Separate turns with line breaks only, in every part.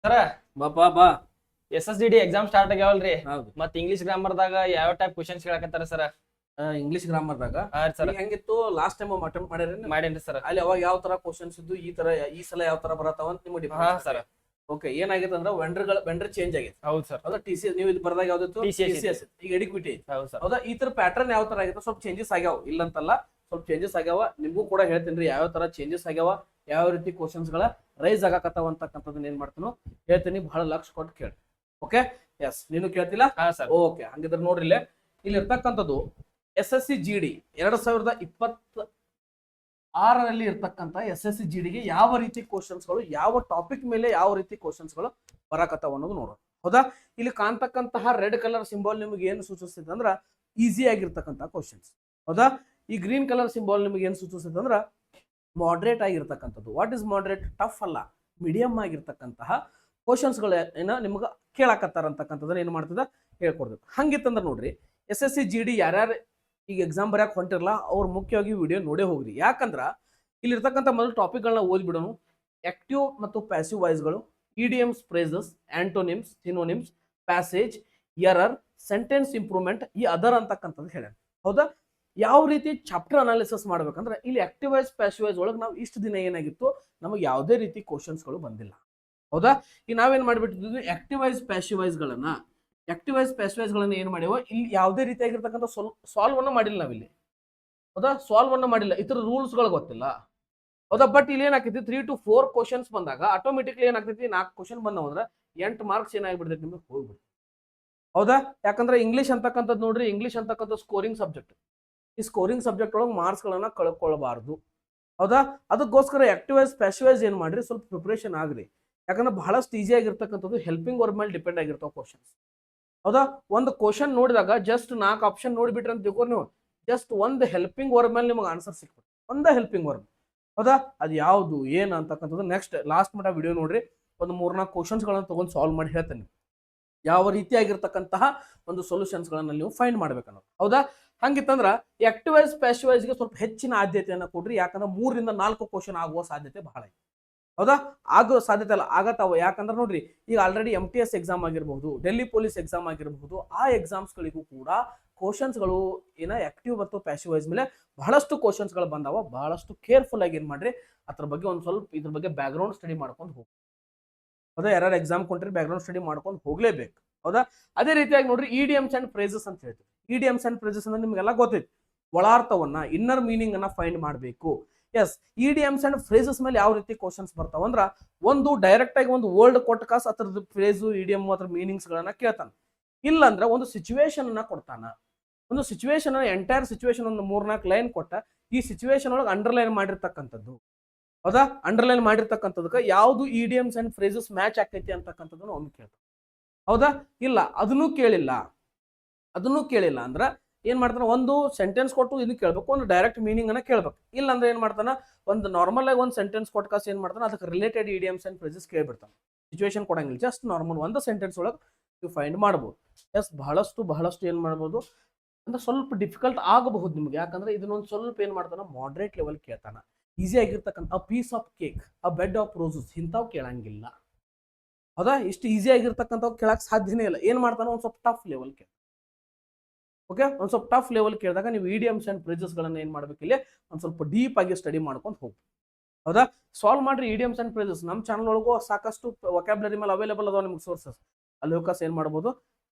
ಸರ
ಬಾ ಬಾ ಬಾ
SSDD ಎಕ್ಸಾಮ್ ಸ್ಟಾರ್ಟ್ ಆಗ್ಯಾವಲ್ರಿ.
ಹೌದು.
ಮತ್ ಇಂಗ್ಲಿಷ್ ಗ್ರಾಮರ್ದಾಗ ಯಾವ ಟೈಪ್ ಕ್ವಶನ್ಸ್ ಕೇಳಕತ್ತಾರ ಸರ್?
ಇಂಗ್ಲಿಷ್ ಗ್ರಾಮರ್ದಾಗ
ಸರ್
ಹೆಂಗಿತ್ತು ಲಾಸ್ಟ್ ಟೈಮ್ ಅಟೆಂಪ್ಟ್ ಮಾಡಿರಿ
ಮಾಡೇನ್ರಿ ಸರ್.
ಅಲ್ಲಿ ಅವಾಗ ಯಾವ ತರ ಕ್ವಶನ್ಸ್ ಇದ್ದು ಈ ಸಲ ಯಾವ ತರ ಬರತಾವ ಅಂತ ನಿಮ್ಗೆ
ಹಾ ಸರ್.
ಓಕೆ ಏನಾಗಿದೆ ಅಂದ್ರೆ ವೆಂಡರ್ ಚೇಂಜ್ ಆಗಿದೆ.
ಹೌದು ಸರ್.
ಹೌದಾ TCS ನೀವು ಇದು ಬರ್ದಾಗ ಯಾವ್ದಿತ್ತು
TCS
ಈಗ ಎಡಿಕ್ವಿಟಿ
ಹೌದು ಸರ್.
ಹೌದಾ ಈ ತರ ಪ್ಯಾಟರ್ನ್ ಯಾವ ತರ ಆಗಿತ್ತು ಸ್ವಲ್ಪ ಚೇಂಜಸ್ ಆಗ್ಯಾವ ಇಲ್ಲ ಅಂತಲ್ಲ ಸ್ವಲ್ಪ ಚೇಂಜಸ್ ಆಗ್ಯಾವ ನಿಮ್ಗೂ ಕೂಡ ಹೇಳ್ತೀನಿ ಯಾವ ತರ ಚೇಂಜಸ್ ಆಗ್ಯಾವ ಯಾವ ರೀತಿ ಕ್ವಶನ್ಸ್ ಗಳ ರೈಸ್ ಆಗಾಕತ್ತಾವ ಅಂತಕ್ಕಂಥದ್ದನ್ನ ಏನ್ ಮಾಡ್ತೀನೋ ಹೇಳ್ತೀನಿ ಬಹಳ ಲಕ್ಷ ಕೊಟ್ಟು ಕೇಳಿ. ಓಕೆ ಎಸ್ ನೀನು ಕೇಳ್ತಿಲ್ಲ?
ಹಾ ಸರ್.
ಓಕೆ ಹಂಗಿದ್ರೆ ನೋಡ್ರಿ ಇಲ್ಲಿ ಇರ್ತಕ್ಕಂಥದ್ದು SSC GD 2026ರಲ್ಲಿ ಇರ್ತಕ್ಕಂಥ SSC GD ಗೆ ಯಾವ ರೀತಿ ಕ್ವಶನ್ಸ್ಗಳು ಯಾವ ಟಾಪಿಕ್ ಮೇಲೆ ಯಾವ ರೀತಿ ಕ್ವಶನ್ಸ್ಗಳು ಬರಕತ್ತಾವ ಅನ್ನೋದು ನೋಡೋಣ. ಹೌದಾ ಇಲ್ಲಿ ಕಾಣ್ತಕ್ಕಂತಹ ರೆಡ್ ಕಲರ್ ಸಿಂಬಾಲ್ ನಿಮ್ಗೆ ಏನು ಸೂಚಿಸ್ತೈತೆ ಅಂದ್ರ ಈಸಿ ಆಗಿರ್ತಕ್ಕಂಥ ಕ್ವಶನ್ಸ್. ಹೌದಾ ಈ ಗ್ರೀನ್ ಕಲರ್ ಸಿಂಬಾಲ್ ನಿಮ್ಗೆ ಏನು ಸೂಚಿಸ್ತೈತೆ ಅಂದ್ರ ಮಾಡ್ರೇಟ್ ಆಗಿರ್ತಕ್ಕಂಥದ್ದು. What is moderate? ಟಫ್ ಅಲ್ಲ, ಮೀಡಿಯಂ ಆಗಿರ್ತಕ್ಕಂತಹ ಕ್ವಶನ್ಸ್ಗಳು ಏನ ನಿಮ್ಗೆ ಕೇಳಾಕತ್ತಾರ ಅಂತಕ್ಕಂಥದ್ದನ್ನ ಏನ್ ಮಾಡ್ತದ ಹೇಳ್ಕೊಡ್ತದೆ. ಹಂಗಿತ್ತಂದ್ರೆ ನೋಡ್ರಿ SSC GD ಯಾರ್ಯಾರು ಈಗ ಎಕ್ಸಾಮ್ ಬರ್ಯಾಕ ಹೊಂಟಿರಲ್ಲ ಅವ್ರು ಮುಖ್ಯವಾಗಿ ವಿಡಿಯೋ ನೋಡೇ ಹೋಗ್ರಿ. ಯಾಕಂದ್ರ ಇಲ್ಲಿ ಇರ್ತಕ್ಕಂಥ ಮೊದಲು ಟಾಪಿಕ್ಗಳನ್ನ ಓದ್ಬಿಡೋನು. ಆಕ್ಟಿವ್ ಮತ್ತು ಪ್ಯಾಸಿವ್ ವಾಯ್ಸ್ಗಳು, idioms, phrases, antonyms, synonyms, passage, error, sentence improvement, ಈ ಅದರ್ ಅಂತಕ್ಕಂಥದ್ದು ಹೇಳ್ಯಾನ. ಹೌದಾ ಯಾವ ರೀತಿ ಚಾಪ್ಟರ್ ಅನಾಲಿಸಿಸ್ ಮಾಡ್ಬೇಕಂದ್ರೆ ಇಲ್ಲಿ ಆಕ್ಟಿವ್ ವಾಯ್ಸ್ ಪ್ಯಾಸಿವ್ ವಾಯ್ಸ್ ಒಳಗೆ ನಾವು ಇಷ್ಟು ದಿನ ಏನಾಗಿತ್ತು ನಮಗೆ ಯಾವುದೇ ರೀತಿ ಕ್ವಶನ್ಸ್ಗಳು ಬಂದಿಲ್ಲ. ಹೌದಾ ಈಗ ನಾವೇನ್ ಮಾಡ್ಬಿಟ್ಟಿದ್ವಿ ಆಕ್ಟಿವ್ ವಾಯ್ಸ್ ಪ್ಯಾಸಿವ್ ವಾಯ್ಸ್ಗಳನ್ನ ಏನ್ ಮಾಡ್ಯಾವ ಇಲ್ಲಿ ಯಾವುದೇ ರೀತಿಯಾಗಿರ್ತಕ್ಕಂಥ ಸಾಲ್ವ್ ಅನ್ನು ಮಾಡಿಲ್ಲ ನಾವಿಲ್ಲಿ. ಹೌದಾ ಸಾಲ್ವ್ ಅನ್ನು ಮಾಡಿಲ್ಲ, ಇತರ ರೂಲ್ಸ್ಗಳು ಗೊತ್ತಿಲ್ಲ. ಹೌದಾ ಬಟ್ ಇಲ್ಲಿ ಏನಾಗ್ತೈತಿ 3 to 4 ಕ್ವಶನ್ಸ್ ಬಂದಾಗ ಆಟೋಮೆಟಿಕ್ಲಿ ಏನಾಗ್ತೈತಿ 4 ಕ್ವಶನ್ ಬಂದವ ಅಂದ್ರೆ 8 ಮಾರ್ಕ್ಸ್ ಏನಾಗ್ಬಿಡ್ತೈತಿ ನಿಮಗೆ ಹೋಗ್ಬಿಡ್ತೈತಿ. ಹೌದಾ ಯಾಕಂದ್ರೆ ಇಂಗ್ಲಿಷ್ ಅಂತಕ್ಕಂಥದ್ದು ನೋಡ್ರಿ ಇಂಗ್ಲಿಷ್ ಅಂತಕ್ಕಂಥ ಸ್ಕೋರಿಂಗ್ ಸಬ್ಜೆಕ್ಟ್. ಈ ಸ್ಕೋರಿಂಗ್ ಸಬ್ಜೆಕ್ಟ್ ಒಳಗೆ ಮಾರ್ಕ್ಸ್ ಗಳನ್ನ ಕಳ್ಕೊಳ್ಬಾರ್ದು. ಹೌದಾ ಅದಕ್ಕೋಸ್ಕರ ಆಕ್ಟಿವ್ ವಾಯ್ಸ್ ಪ್ಯಾಸಿವ್ ವಾಯ್ಸ್ ಏನ್ ಮಾಡ್ರಿ ಸ್ವಲ್ಪ ಪ್ರಿಪರೇಷನ್ ಆಗ್ರಿ. ಯಾಕಂದ್ರೆ ಬಹಳಷ್ಟು ಈಸಿ ಆಗಿರ್ತಕ್ಕಂಥದ್ದು ಹೆಲ್ಪಿಂಗ್ ವರ್ಬ್ ಮೇಲೆ ಡಿಪೆಂಡ್ ಆಗಿರ್ತಾವ ಕ್ವಶನ್ಸ್. ಹೌದಾ ಒಂದು ಕ್ವಶನ್ ನೋಡಿದಾಗ ಜಸ್ಟ್ 4 ಆಪ್ಷನ್ ನೋಡ್ಬಿಟ್ರೆ ಅಂತ ತಿಳ್ಕೊಂಡು ನೀವು ಜಸ್ಟ್ ಒಂದು ಹೆಲ್ಪಿಂಗ್ ವರ್ಬ್ ಮೇಲೆ ನಿಮಗೆ ಆನ್ಸರ್ ಸಿಕ್ಬಿಟ್ಟು ಒಂದೇ ಹೆಲ್ಪಿಂಗ್ ವರ್ಬ್. ಹೌದಾ ಅದು ಯಾವುದು ಏನು ಅಂತಕ್ಕಂಥದ್ದು ನೆಕ್ಸ್ಟ್ ಲಾಸ್ಟ್ ಮಟ್ಟ ವಿಡಿಯೋ ನೋಡ್ರಿ ಒಂದು 3-4 ಕ್ವಶನ್ಸ್ಗಳನ್ನ ತಗೊಂಡು ಸಾಲ್ವ್ ಮಾಡಿ ಹೇಳ್ತೇನೆ ಯಾವ ರೀತಿಯಾಗಿರ್ತಕ್ಕಂತಹ ಒಂದು ಸೊಲ್ಯೂಷನ್ಸ್ಗಳನ್ನ ನೀವು ಫೈಂಡ್ ಮಾಡ್ಬೇಕನ್ನೋದು. ಹೌದಾ ಹಂಗಿತ್ತಂದ್ರ ಆಕ್ಟಿವ್ ವಾಯ್ಸ್ ಪ್ಯಾಸಿವ್ ವಾಯ್ಸ್ಗೆ ಸ್ವಲ್ಪ ಹೆಚ್ಚಿನ ಆದ್ಯತೆಯನ್ನು ಕೊಡ್ರಿ. ಯಾಕಂದ್ರೆ 3 ರಿಂದ 4 ಕ್ವಶನ್ ಆಗುವ ಸಾಧ್ಯತೆ ಬಹಳ ಇದೆ. ಹೌದಾ ಆಗೋ ಸಾಧ್ಯತೆ ಅಲ್ಲ ಆಗತ್ತಾವ. ಯಾಕಂದ್ರೆ ನೋಡ್ರಿ ಈಗ ಆಲ್ರೆಡಿ MTS ಎಕ್ಸಾಮ್ ಆಗಿರಬಹುದು, ಡೆಲ್ಲಿ ಪೊಲೀಸ್ ಎಕ್ಸಾಮ್ ಆಗಿರಬಹುದು, ಆ ಎಕ್ಸಾಮ್ಸ್ಗಳಿಗೂ ಕೂಡ ಕ್ವಶನ್ಸ್ಗಳು ಏನ ಆಕ್ಟಿವ್ ಮತ್ತು ಪ್ಯಾಸಿವ್ ವಾಯ್ಸ್ ಮೇಲೆ ಬಹಳಷ್ಟು ಕ್ವಶನ್ಸ್ಗಳು ಬಂದಾವ. ಬಹಳಷ್ಟು ಕೇರ್ಫುಲ್ ಆಗಿ ಏನ್ ಮಾಡ್ರಿ ಅದ್ರ ಬಗ್ಗೆ ಒಂದು ಸ್ವಲ್ಪ ಇದ್ರ ಬಗ್ಗೆ ಬ್ಯಾಕ್ ಗ್ರೌಂಡ್ ಸ್ಟಡಿ ಮಾಡ್ಕೊಂಡು ಹೋಗಿ. ಹೌದಾ ಯಾರು ಎಕ್ಸಾಮ್ ಕೊಂಡ್ರಿ ಬ್ಯಾಕ್ ಗ್ರೌಂಡ್ ಸ್ಟಡಿ ಮಾಡ್ಕೊಂಡು ಹೋಗ್ಲೇಬೇಕು. ಹೌದಾ ಅದೇ ರೀತಿಯಾಗಿ ನೋಡ್ರಿ ಇಡಿಯಮ್ಸ್ ಅಂಡ್ ಫ್ರೇಸಸ್ ಅಂತ ಹೇಳ್ತೀವಿ. ಇಡಿಯಮ್ಸ್ ಅಂಡ್ ಫ್ರೇಸಸ್ ಅಂದ್ರೆ ನಿಮ್ಗೆಲ್ಲ ಗೊತ್ತೈತಿ ಒಳಾರ್ಥವನ್ನ ಇನ್ನರ್ ಮೀನಿಂಗ್ ಅನ್ನ ಫೈಂಡ್ ಮಾಡಬೇಕು. ಎಸ್ ಇಡಿಯಮ್ಸ್ ಅಂಡ್ ಫ್ರೇಸಸ್ ಮೇಲೆ ಯಾವ ರೀತಿ ಕ್ವಶನ್ಸ್ ಬರ್ತಾವ ಅಂದ್ರ ಒಂದು ಡೈರೆಕ್ಟ್ ಆಗಿ ಒಂದು ವರ್ಡ್ ಕೊಟ್ಟ ಕಾಸ್ ಅದ್ರದ್ದು ಫ್ರೇಸು ಇಡಿಯಮ್ ಅದ್ರ ಮೀನಿಂಗ್ಸ್ ಗಳನ್ನ ಕೇಳ್ತಾನ. ಇಲ್ಲ ಅಂದ್ರೆ ಒಂದು ಸಿಚುವೇಶನ್ ಅನ್ನ ಕೊಡ್ತಾನ. ಒಂದು ಸಿಚುವೇಶನ್ ಎಂಟೈರ್ ಸಿಚುವೇಶನ್ ಒಂದು 3-4 ಲೈನ್ ಕೊಟ್ಟ ಈ ಸಿಚುವೇಶನ್ ಒಳಗೆ ಅಂಡರ್ಲೈನ್ ಮಾಡಿರ್ತಕ್ಕಂಥದ್ದು. ಹೌದಾ ಅಂಡರ್ಲೈನ್ ಮಾಡಿರ್ತಕ್ಕಂಥದಕ್ಕೆ ಯಾವ್ದು ಇಡಿಯಮ್ಸ್ ಅಂಡ್ ಫ್ರೇಸಸ್ ಮ್ಯಾಚ್ ಆಕೈತಿ ಅಂತಕ್ಕಂಥದ್ದನ್ನು ಒಮ್ಮೆ ಕೇಳ್ತಾನೆ. ಹೌದಾ ಇಲ್ಲ ಅದನ್ನೂ ಕೇಳಿಲ್ಲ ಅಂದ್ರ ಏನ್ ಮಾಡ್ತಾನೆ ಒಂದು ಸೆಂಟೆನ್ಸ್ ಕೊಟ್ಟು ಇದನ್ನ ಕೇಳ್ಬೇಕು, ಒಂದು ಡೈರೆಕ್ಟ್ ಮೀನಿಂಗ್ ಅನ್ನ ಕೇಳ್ಬೇಕು. ಇಲ್ಲ ಅಂದ್ರೆ ಏನ್ ಮಾಡ್ತಾನ ಒಂದು ನಾರ್ಮಲ್ ಆಗಿ ಒಂದು ಸೆಂಟೆನ್ಸ್ ಕೊಟ್ಟ ಕಾಸ್ ಏನ್ ಮಾಡ್ತಾನೆ ಅದಕ್ಕೆ ರಿಲೇಟೆಡ್ ಇಡಿಯಮ್ಸ್ ಅಂಡ್ ಫ್ರೇಸಸ್ ಕೇಳ್ಬಿಡ್ತಾನೆ. ಸಿಚುವೇಶನ್ ಕೊಡಂಗಿಲ್ಲ, ಜಸ್ಟ್ ನಾರ್ಮಲ್ ಒಂದು ಸೆಂಟೆನ್ಸ್ ಒಳಗೆ ನೀವು ಫೈಂಡ್ ಮಾಡ್ಬೋದು. ಎಸ್ ಬಹಳಷ್ಟು ಏನ್ ಮಾಡ್ಬೋದು ಅಂದ್ರೆ ಸ್ವಲ್ಪ ಡಿಫಿಕಲ್ಟ್ ಆಗಬಹುದು ನಿಮ್ಗೆ. ಯಾಕಂದ್ರೆ ಇದನ್ನೊಂದು ಸ್ವಲ್ಪ ಏನ್ ಮಾಡ್ತಾನ ಮಾಡ್ರೇಟ್ ಲೆವೆಲ್ ಕೇಳ್ತಾನ. ಈಸಿ ಆಗಿರ್ತಕ್ಕಂಥ a piece of cake, a bed of roses ಇಂಥವು ಕೇಳಂಗಿಲ್ಲ. ಹೌದಾ ಇಷ್ಟು ಈಸಿ ಆಗಿರ್ತಕ್ಕಂಥವು ಕೇಳಕ್ ಸಾಧ್ಯನೇ ಇಲ್ಲ. ಏನ್ ಮಾಡ್ತಾನ ಒಂದು ಸ್ವಲ್ಪ ಟಫ್ ಲೆವೆಲ್ ಕೇಳ. ಓಕೆ ಒಂದು ಸ್ವಲ್ಪ ಟಫ್ ಲೆವೆಲ್ ಕೇಳಿದಾಗ ನೀವು ಇಡಿಯಮ್ಸ್ ಅಂಡ್ ಫ್ರೇಸಸ್ ಗಳನ್ನ ಏನ್ ಮಾಡ್ಬೇಕು ಇಲ್ಲಿ ಒಂದು ಸ್ವಲ್ಪ ಡೀಪ್ ಆಗಿ ಸ್ಟಡಿ ಮಾಡ್ಕೊಂಡು ಹೋಗಿ. ಹೌದಾ ಸಾಲ್ವ್ ಮಾಡ್ರಿ ಇಡಿಯಮ್ಸ್ ಅಂಡ್ ಫ್ರೇಸಸ್. ನಮ್ಮ ಚಾನಲ್ ಒಳಗೂ ಸಾಕಷ್ಟು ವೊಕ್ಯಾಬ್ಯುಲರಿ ಮೇಲೆ ಅವೈಲೇಬಲ್ ಅದಾವ ನಿಮ್ಗೆ ಸೋರ್ಸಸ್. ಅಲ್ಲಿ ಹೋಗಸ್ ಏನ್ ಮಾಡ್ಬೋದು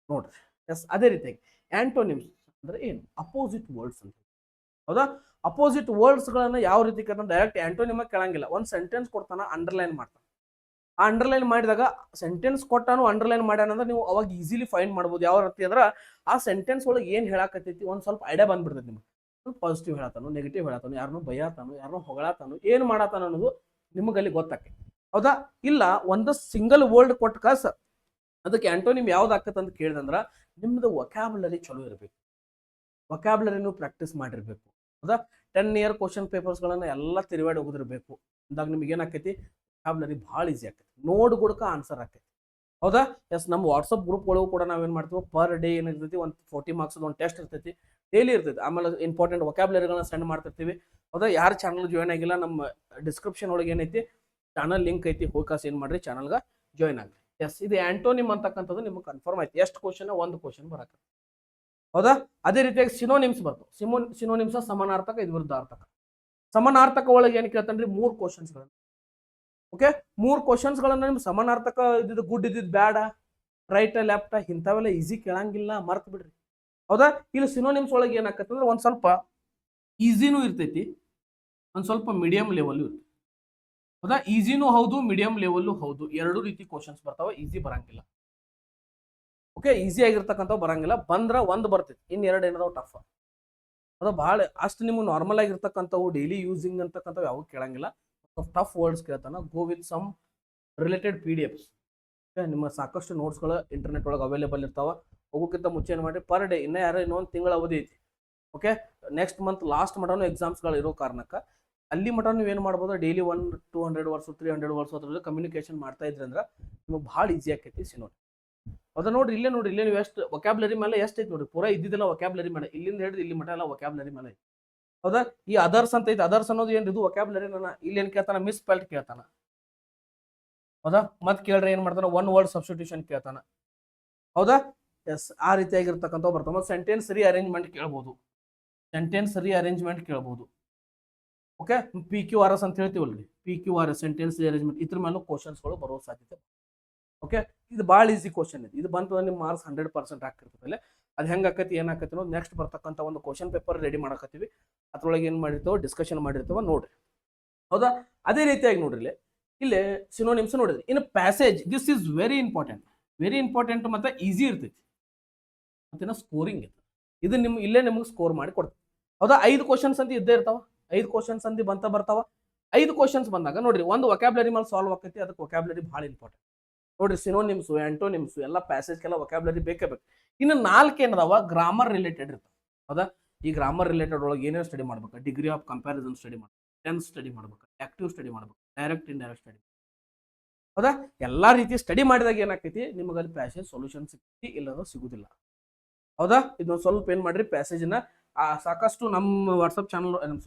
ನೋಡ್ರಿ. ಎಸ್ ಅದೇ ರೀತಿಯಾಗಿ ಆಂಟೋನಿಮ್ಸ್ ಅಂದ್ರೆ ಏನು ಅಪೋಸಿಟ್ ವರ್ಡ್ಸ್ ಅಂತ. ಹೌದಾ ಅಪೋಸಿಟ್ ವರ್ಡ್ಸ್ ಗಳನ್ನ ಯಾವ ರೀತಿ ಕೇಳ್ತಾನೆ ಡೈರೆಕ್ಟ್ ಆಂಟೋನಿಮ್ ಕೇಳಂಗಿಲ್ಲ. ಒಂದು ಸೆಂಟೆನ್ಸ್ ಕೊಡ್ತಾನ ಅಂಡರ್ಲೈನ್ ಮಾಡ್ತಾನೆ. ಆ ಅಂಡರ್ಲೈನ್ ಮಾಡಿದಾಗ ಸೆಂಟೆನ್ಸ್ ಕೊಟ್ಟಾನು ಅಂಡರ್ಲೈನ್ ಮಾಡ್ಯಾನಂದ್ರೆ ನೀವು ಅವಾಗ ಈಸಿಲಿ ಫೈಂಡ್ ಮಾಡ್ಬೋದು. ಯಾವ ರೀತಿ ಅಂದ್ರೆ ಆ ಸೆಂಟೆನ್ಸ್ ಒಳಗೆ ಏನ್ ಹೇಳಾಕತ್ತೈತಿ ಒಂದು ಸ್ವಲ್ಪ ಐಡಿಯಾ ಬಂದ್ಬಿಡ್ತೈತಿ ನಿಮ್ಗೆ. ಪಾಸಿಟಿವ್ ಹೇಳತಾನು, ನೆಗೆಟಿವ್ ಹೇಳತಾನು, ಯಾರನ್ನೂ ಬೈಯಾತಾನು, ಯಾರನ್ನೋ ಹೊಗಳಾತಾನು, ಏನ್ ಮಾಡತಾನ ಅನ್ನೋದು ನಿಮಗೆ ಅಲ್ಲಿ ಗೊತ್ತಾಕೈತಿ. ಹೌದಾ ಇಲ್ಲ ಒಂದು ಸಿಂಗಲ್ ವರ್ಡ್ ಕೊಟ್ಟ ಕಾಸ ಅದಕ್ಕೆ ಆಂಟೋನಿಮ್ ಯಾವ್ದು ಆಕತ್ತ ಅಂತ ಕೇಳಿದಂದ್ರ ನಿಮ್ದು ವೊಕ್ಯಾಬ್ಯುಲರಿ ಚಲೋ ಇರಬೇಕು. ವೊಕ್ಯಾಬ್ಯುಲರಿ ನೀವು ಪ್ರಾಕ್ಟೀಸ್ ಮಾಡಿರ್ಬೇಕು. ಹೌದಾ 10 ಇಯರ್ ಕ್ವಶನ್ ಪೇಪರ್ಸ್ಗಳನ್ನ ಎಲ್ಲ ತಿರುವಾಡಿ ಹೋಗಿರ್ಬೇಕು. ಅಂದಾಗ ನಿಮ್ಗೆ ಏನಾಕೈತಿ ವೊಕ್ಯಾಬ್ಯುಲರಿ ಭಾಳ ಈಸಿ ಆಕೈತಿ. ನೋಡ್ ಗುಡ್ಕ ಆನ್ಸರ್ ಆಕೈತಿ. ಹೌದಾ ಎಸ್ ನಮ್ಮ ವಾಟ್ಸಪ್ ಗ್ರೂಪ್ ಒಳಗೂ ಕೂಡ ನಾವೇನ್ ಮಾಡ್ತೀವಿ ಪರ್ ಡೇ ಏನಿರ್ತೈತಿ ಒಂದು 40 ಮಾರ್ಕ್ಸ್ ಒಂದು ಟೆಸ್ಟ್ ಇರ್ತೈತಿ, ಡೈಲಿ ಇರ್ತೈತಿ. ಆಮೇಲೆ ಇಂಪಾರ್ಟೆಂಟ್ ವೊಕ್ಯಾಬ್ಯುಲರಿಗಳನ್ನ ಸೆಂಡ್ ಮಾಡ್ತಿರ್ತೀವಿ. ಹೌದಾ ಯಾರು ಚಾನಲ್ ಜಾಯ್ನ್ ಆಗಿಲ್ಲ ನಮ್ಮ ಡಿಸ್ಕ್ರಿಪ್ಷನ್ ಒಳಗೆ ಏನೈತಿ ಚಾನಲ್ ಲಿಂಕ್ ಐತಿ, ಹೋಗ್ಕಾಸ್ ಏನ್ ಮಾಡ್ರಿ ಚಾನಲ್ಗೆ ಜಾಯ್ನ್ ಆಗ್ರಿ. ಎಸ್, ಇದು ಆಂಟೋನಿಮ್ ಅಂತಕ್ಕಂಥದ್ದು ನಿಮ್ಗೆ ಕನ್ಫರ್ಮ್ ಆಯ್ತು. ಎಷ್ಟು ಕ್ವಶನ್? ಒಂದು ಕ್ವಶನ್ ಬರಕ. ಹೌದಾ? ಅದೇ ರೀತಿಯಾಗಿ ಸಿನೋನಿಮ್ಸ್ ಬರ್ತಾವ. ಸಿನೋನಿಮ್ಸ್ ಸಮಾನಾರ್ಥಕ, ಇದು ವಿರುದ್ಧಾರ್ಥಕ. ಸಮಾನಾರ್ಥಕ ಒಳಗೆ ಏನ್ ಕೇಳ್ತಾನ್ರಿ? 3 ಕ್ವಶನ್ಸ್ಗಳನ್ನ. ಓಕೆ, 3 ಕ್ವಶನ್ಸ್ಗಳನ್ನ ನಿಮ್ಗೆ ಸಮಾನಾರ್ಥಕ ಇದ್ದಿದ್ದು ಗುಡ್ ಇದ್ದಿದ್ದು ಬ್ಯಾಡ, ರೈಟ್ ಲೆಫ್ಟ್ ಇಂಥವೆಲ್ಲ ಈಸಿ ಕೇಳಂಗಿಲ್ಲ, ಮರ್ತ್ ಬಿಡ್ರಿ. ಹೌದಾ? ಇಲ್ಲಿ ಸಿನೋನಿಮ್ಸ್ ಒಳಗೆ ಏನಾಕತ್ತೆ ಅಂದ್ರೆ ಒಂದ್ ಸ್ವಲ್ಪ ಈಸಿನೂ ಇರ್ತೈತಿ, ಒಂದ್ ಸ್ವಲ್ಪ ಮೀಡಿಯಂ ಲೆವೆಲ್ ಇರ್ತೈತಿ. ಹೌದಾ? ಈಸಿನೂ ಹೌದು, ಮೀಡಿಯಂ ಲೆವೆಲ್ಲು ಹೌದು, ಎರಡು ರೀತಿ ಕ್ವಶನ್ಸ್ ಬರ್ತಾವ. ಈಸಿ ಬರಂಗಿಲ್ಲ. ಓಕೆ, ಈಸಿ ಆಗಿರ್ತಕ್ಕಂಥವು ಬರಂಗಿಲ್ಲ, ಬಂದ್ರ ಒಂದು ಬರ್ತೈತಿ, ಇನ್ನೆರಡು ಏನಾದವು ಟಫ್. ಅದು ಭಾಳ ಅಷ್ಟು ನಿಮ್ಗೆ ನಾರ್ಮಲ್ ಆಗಿರ್ತಕ್ಕಂಥವು ಡೈಲಿ ಯೂಸಿಂಗ್ ಅಂತಕ್ಕಂಥವು ಯಾವ ಕೇಳಂಗಿಲ್ಲ. ಟಫ್ ವರ್ಡ್ಸ್ ಕೇಳ್ತಾನ. Go with some related PDF. ನಿಮ್ಮ ಸಾಕಷ್ಟು ನೋಟ್ಸ್ಗಳು ಇಂಟರ್ನೆಟ್ ಒಳಗೆ ಅವೈಲೇಬಲ್ ಇರ್ತಾವ. ಹೋಗೋಕ್ಕಿಂತ ಮುಂಚೆ ಏನು ಮಾಡಿ, ಪರ್ ಡೇ ಇನ್ನೊಂದು ತಿಂಗಳ ಅವಧಿ ಐತಿ. ಓಕೆ, ನೆಕ್ಸ್ಟ್ ಮಂತ್ ಲಾಸ್ಟ್ ಮಟನು ಎಕ್ಸಾಮ್ಸ್ಗಳು ಇರೋ ಕಾರಣಕ್ಕೆ ಅಲ್ಲಿ ಮಟ ನೀವು ಏನು ಮಾಡ್ಬೋದು, ಡೈಲಿ 200 ವರ್ಡ್ಸ್ 300 ವರ್ಡ್ಸ್ ಅದ್ರಲ್ಲಿ ಕಮ್ಯುನಿಕೇಶನ್ ಮಾಡ್ತಾ ಇದ್ರಿ ಅಂದ್ರೆ ನಿಮಗೆ ಭಾಳ ಈಸಿ ಆಕೈತಿ ಸಿನೋನಿಮ್. ಅದ ನೋಡ್ರಿ, ಇಲ್ಲೇ ನೀವು ಎಷ್ಟು ವೊಕ್ಯಾಬ್ಲರಿ ಮೇಲೆ ಎಷ್ಟು ಐತಿ ನೋಡ್ರಿ. ಪೂರಾ ಇದ್ದಿದ್ದೆಲ್ಲ ವೊಕ್ಯಾಬ್ಲರಿ ಮೇಲೆ, ಇಲ್ಲಿಂದ ಹಿಡಿದು ಇಲ್ಲಿ ಮಟ ಎಲ್ಲ ವೊಕ್ಯಾಬ್ಲರಿ ಮೇಲೆ ಐತಿ. ಹೌದಾ? ಈ ಅದರ್ಸ್ ಅಂತ ಐತಿ, ಅದರ್ಸ್ ಅನ್ನೋದು ಏನು ಇದು ವೊಕ್ಯಾಬ್ಲರಿ. ಇಲ್ಲಿ ಏನು ಕೇಳ್ತಾನ? ಮಿಸ್ ಸ್ಪೆಲ್ಟ್ ಕೇಳ್ತಾನ. ಹೌದಾ? ಮತ್ತೆ ಕೇಳ್ರೆ ಏನ್ ಮಾಡ್ತಾನ? 1 ವರ್ಡ್ ಸಬ್ಸ್ಟಿಟ್ಯೂಷನ್ ಕೇಳ್ತಾನ. ಹೌದಾ? ಎಸ್, ಆ ರೀತಿಯಾಗಿರ್ತಕ್ಕಂಥ ಬರ್ತಾವ. ಮತ್ತೆ ಸೆಂಟೆನ್ಸ್ ರೀಅರೇಂಜ್ಮೆಂಟ್ ಕೇಳ್ಬೋದು. ಓಕೆ, PQRS ಅಂತ ಹೇಳ್ತೀವಲ್ರಿ, PQRS ಸೆಂಟೆನ್ಸ್ ರೀಅರೇಂಜ್ಮೆಂಟ್, ಇದ್ರ ಮೇಲೂ ಕ್ವಶನ್ಸ್ಗಳು ಬರೋ ಸಾಧ್ಯತೆ. ಓಕೆ, ಇದು ಭಾಳ ಈಸಿ ಕ್ವಶನ್ ಇದೆ. ಇದು ಬಂತು ನಿಮ್ಮ ಮಾರ್ಕ್ಸ್ 100% ಆಗ್ತಿರ್ತದೆ. ಅದು ಹೆಂಗೆ ಆಕತಿ ಏನಾಕತಿ ಅನ್ನೋದು ನೆಕ್ಸ್ಟ್ ಬರ್ತಕ್ಕಂಥ ಒಂದು ಕ್ವಶನ್ ಪೇಪರ್ ರೆಡಿ ಮಾಡಕತ್ತೀವಿ. ಅದ್ರೊಳಗೆ ಏನು ಮಾಡಿರ್ತಾವ, ಡಿಸ್ಕಷನ್ ಮಾಡಿರ್ತಾವ ನೋಡ್ರಿ. ಹೌದಾ? ಅದೇ ರೀತಿಯಾಗಿ ನೋಡ್ರಿ, ಇಲ್ಲಿ ಸಿನೋನಿಮ್ಸ್ ನೋಡಿದ್ರಿ. ಇನ್ನು passage, this is very important ಮತ್ತೆ ಈಸಿ ಇರ್ತೈತಿ. ಮತ್ತೇನೋ ಸ್ಕೋರಿಂಗ್ ಇದೆ, ಇದು ಇಲ್ಲೇ ನಿಮ್ಗೆ ಸ್ಕೋರ್ ಮಾಡಿ ಕೊಡ್ತೀವಿ. ಹೌದಾ? 5 ಕ್ವಶನ್ಸ್ ಅಂತ ಇದ್ದೇ ಇರ್ತಾವ. 5 ಕ್ವಶನ್ಸ್ ಅಂತ ಬರ್ತಾವ. 5 ಕ್ವಶನ್ಸ್ ಬಂದಾಗ ನೋಡ್ರಿ, ಒಂದು ವೊಕ್ಯಾಬ್ಲರಿ ಮೇಲೆ ಸಾಲ್ವ್ ಆಕೈತಿ. ಅದಕ್ಕೆ ವೊಕ್ಯಾಬ್ಲರಿ ಭಾಳ ಇಂಪಾರ್ಟೆಂಟ್ ನೋಡ್ರಿ. ಸಿನೋನಿಮ್ಸ್, ಆಂಟೋನಿಮ್ಸ್ ಎಲ್ಲ ಪ್ಯಾಸೇಜ್ಗೆಲ್ಲ ವೊಕ್ಯಾಬ್ಲರಿ ಬೇಕೇ ಬೇಕು. ಇನ್ನು 4 ಏನದಾವ, ಗ್ರಾಮರ್ ರಿಲೇಟೆಡ್ ಇರ್ತಾವ. ಹೌದಾ? ಈ ಗ್ರಾಮರ್ ರಿಲೇಟೆಡ್ ಒಳಗೆ ಏನೇನು ಸ್ಟಡಿ ಮಾಡ್ಬೇಕು? ಡಿಗ್ರಿ ಆಫ್ ಕಂಪ್ಯಾರಿಸನ್ ಸ್ಟಡಿ ಮಾಡ್ಬೇಕು, ಟೆನ್ಸ್ ಸ್ಟಡಿ ಮಾಡ್ಬೇಕು, ಆಕ್ಟಿವ್ ಸ್ಟಡಿ ಮಾಡ್ಬೇಕು, ಡೈರೆಕ್ಟ್ ಇಂಡೈರೆಕ್ಟ್ ಸ್ಟಡಿ. ಹೌದಾ? ಎಲ್ಲಾ ರೀತಿ ಸ್ಟಡಿ ಮಾಡಿದಾಗ ಏನಾಗ್ತೈತಿ, ನಿಮಗೆ ಅಲ್ಲಿ ಪ್ಯಾಸೇಜ್ ಸೊಲ್ಯೂಷನ್ ಸಿಗ್ತೈತಿ, ಇಲ್ಲದ ಸಿಗುದಿಲ್ಲ. ಹೌದಾ? ಇದೊಂದು ಸ್ವಲ್ಪ ಏನ್ ಮಾಡ್ರಿ, ಪ್ಯಾಸೇಜ್ನ ಸಾಕಷ್ಟು ನಮ್ಮ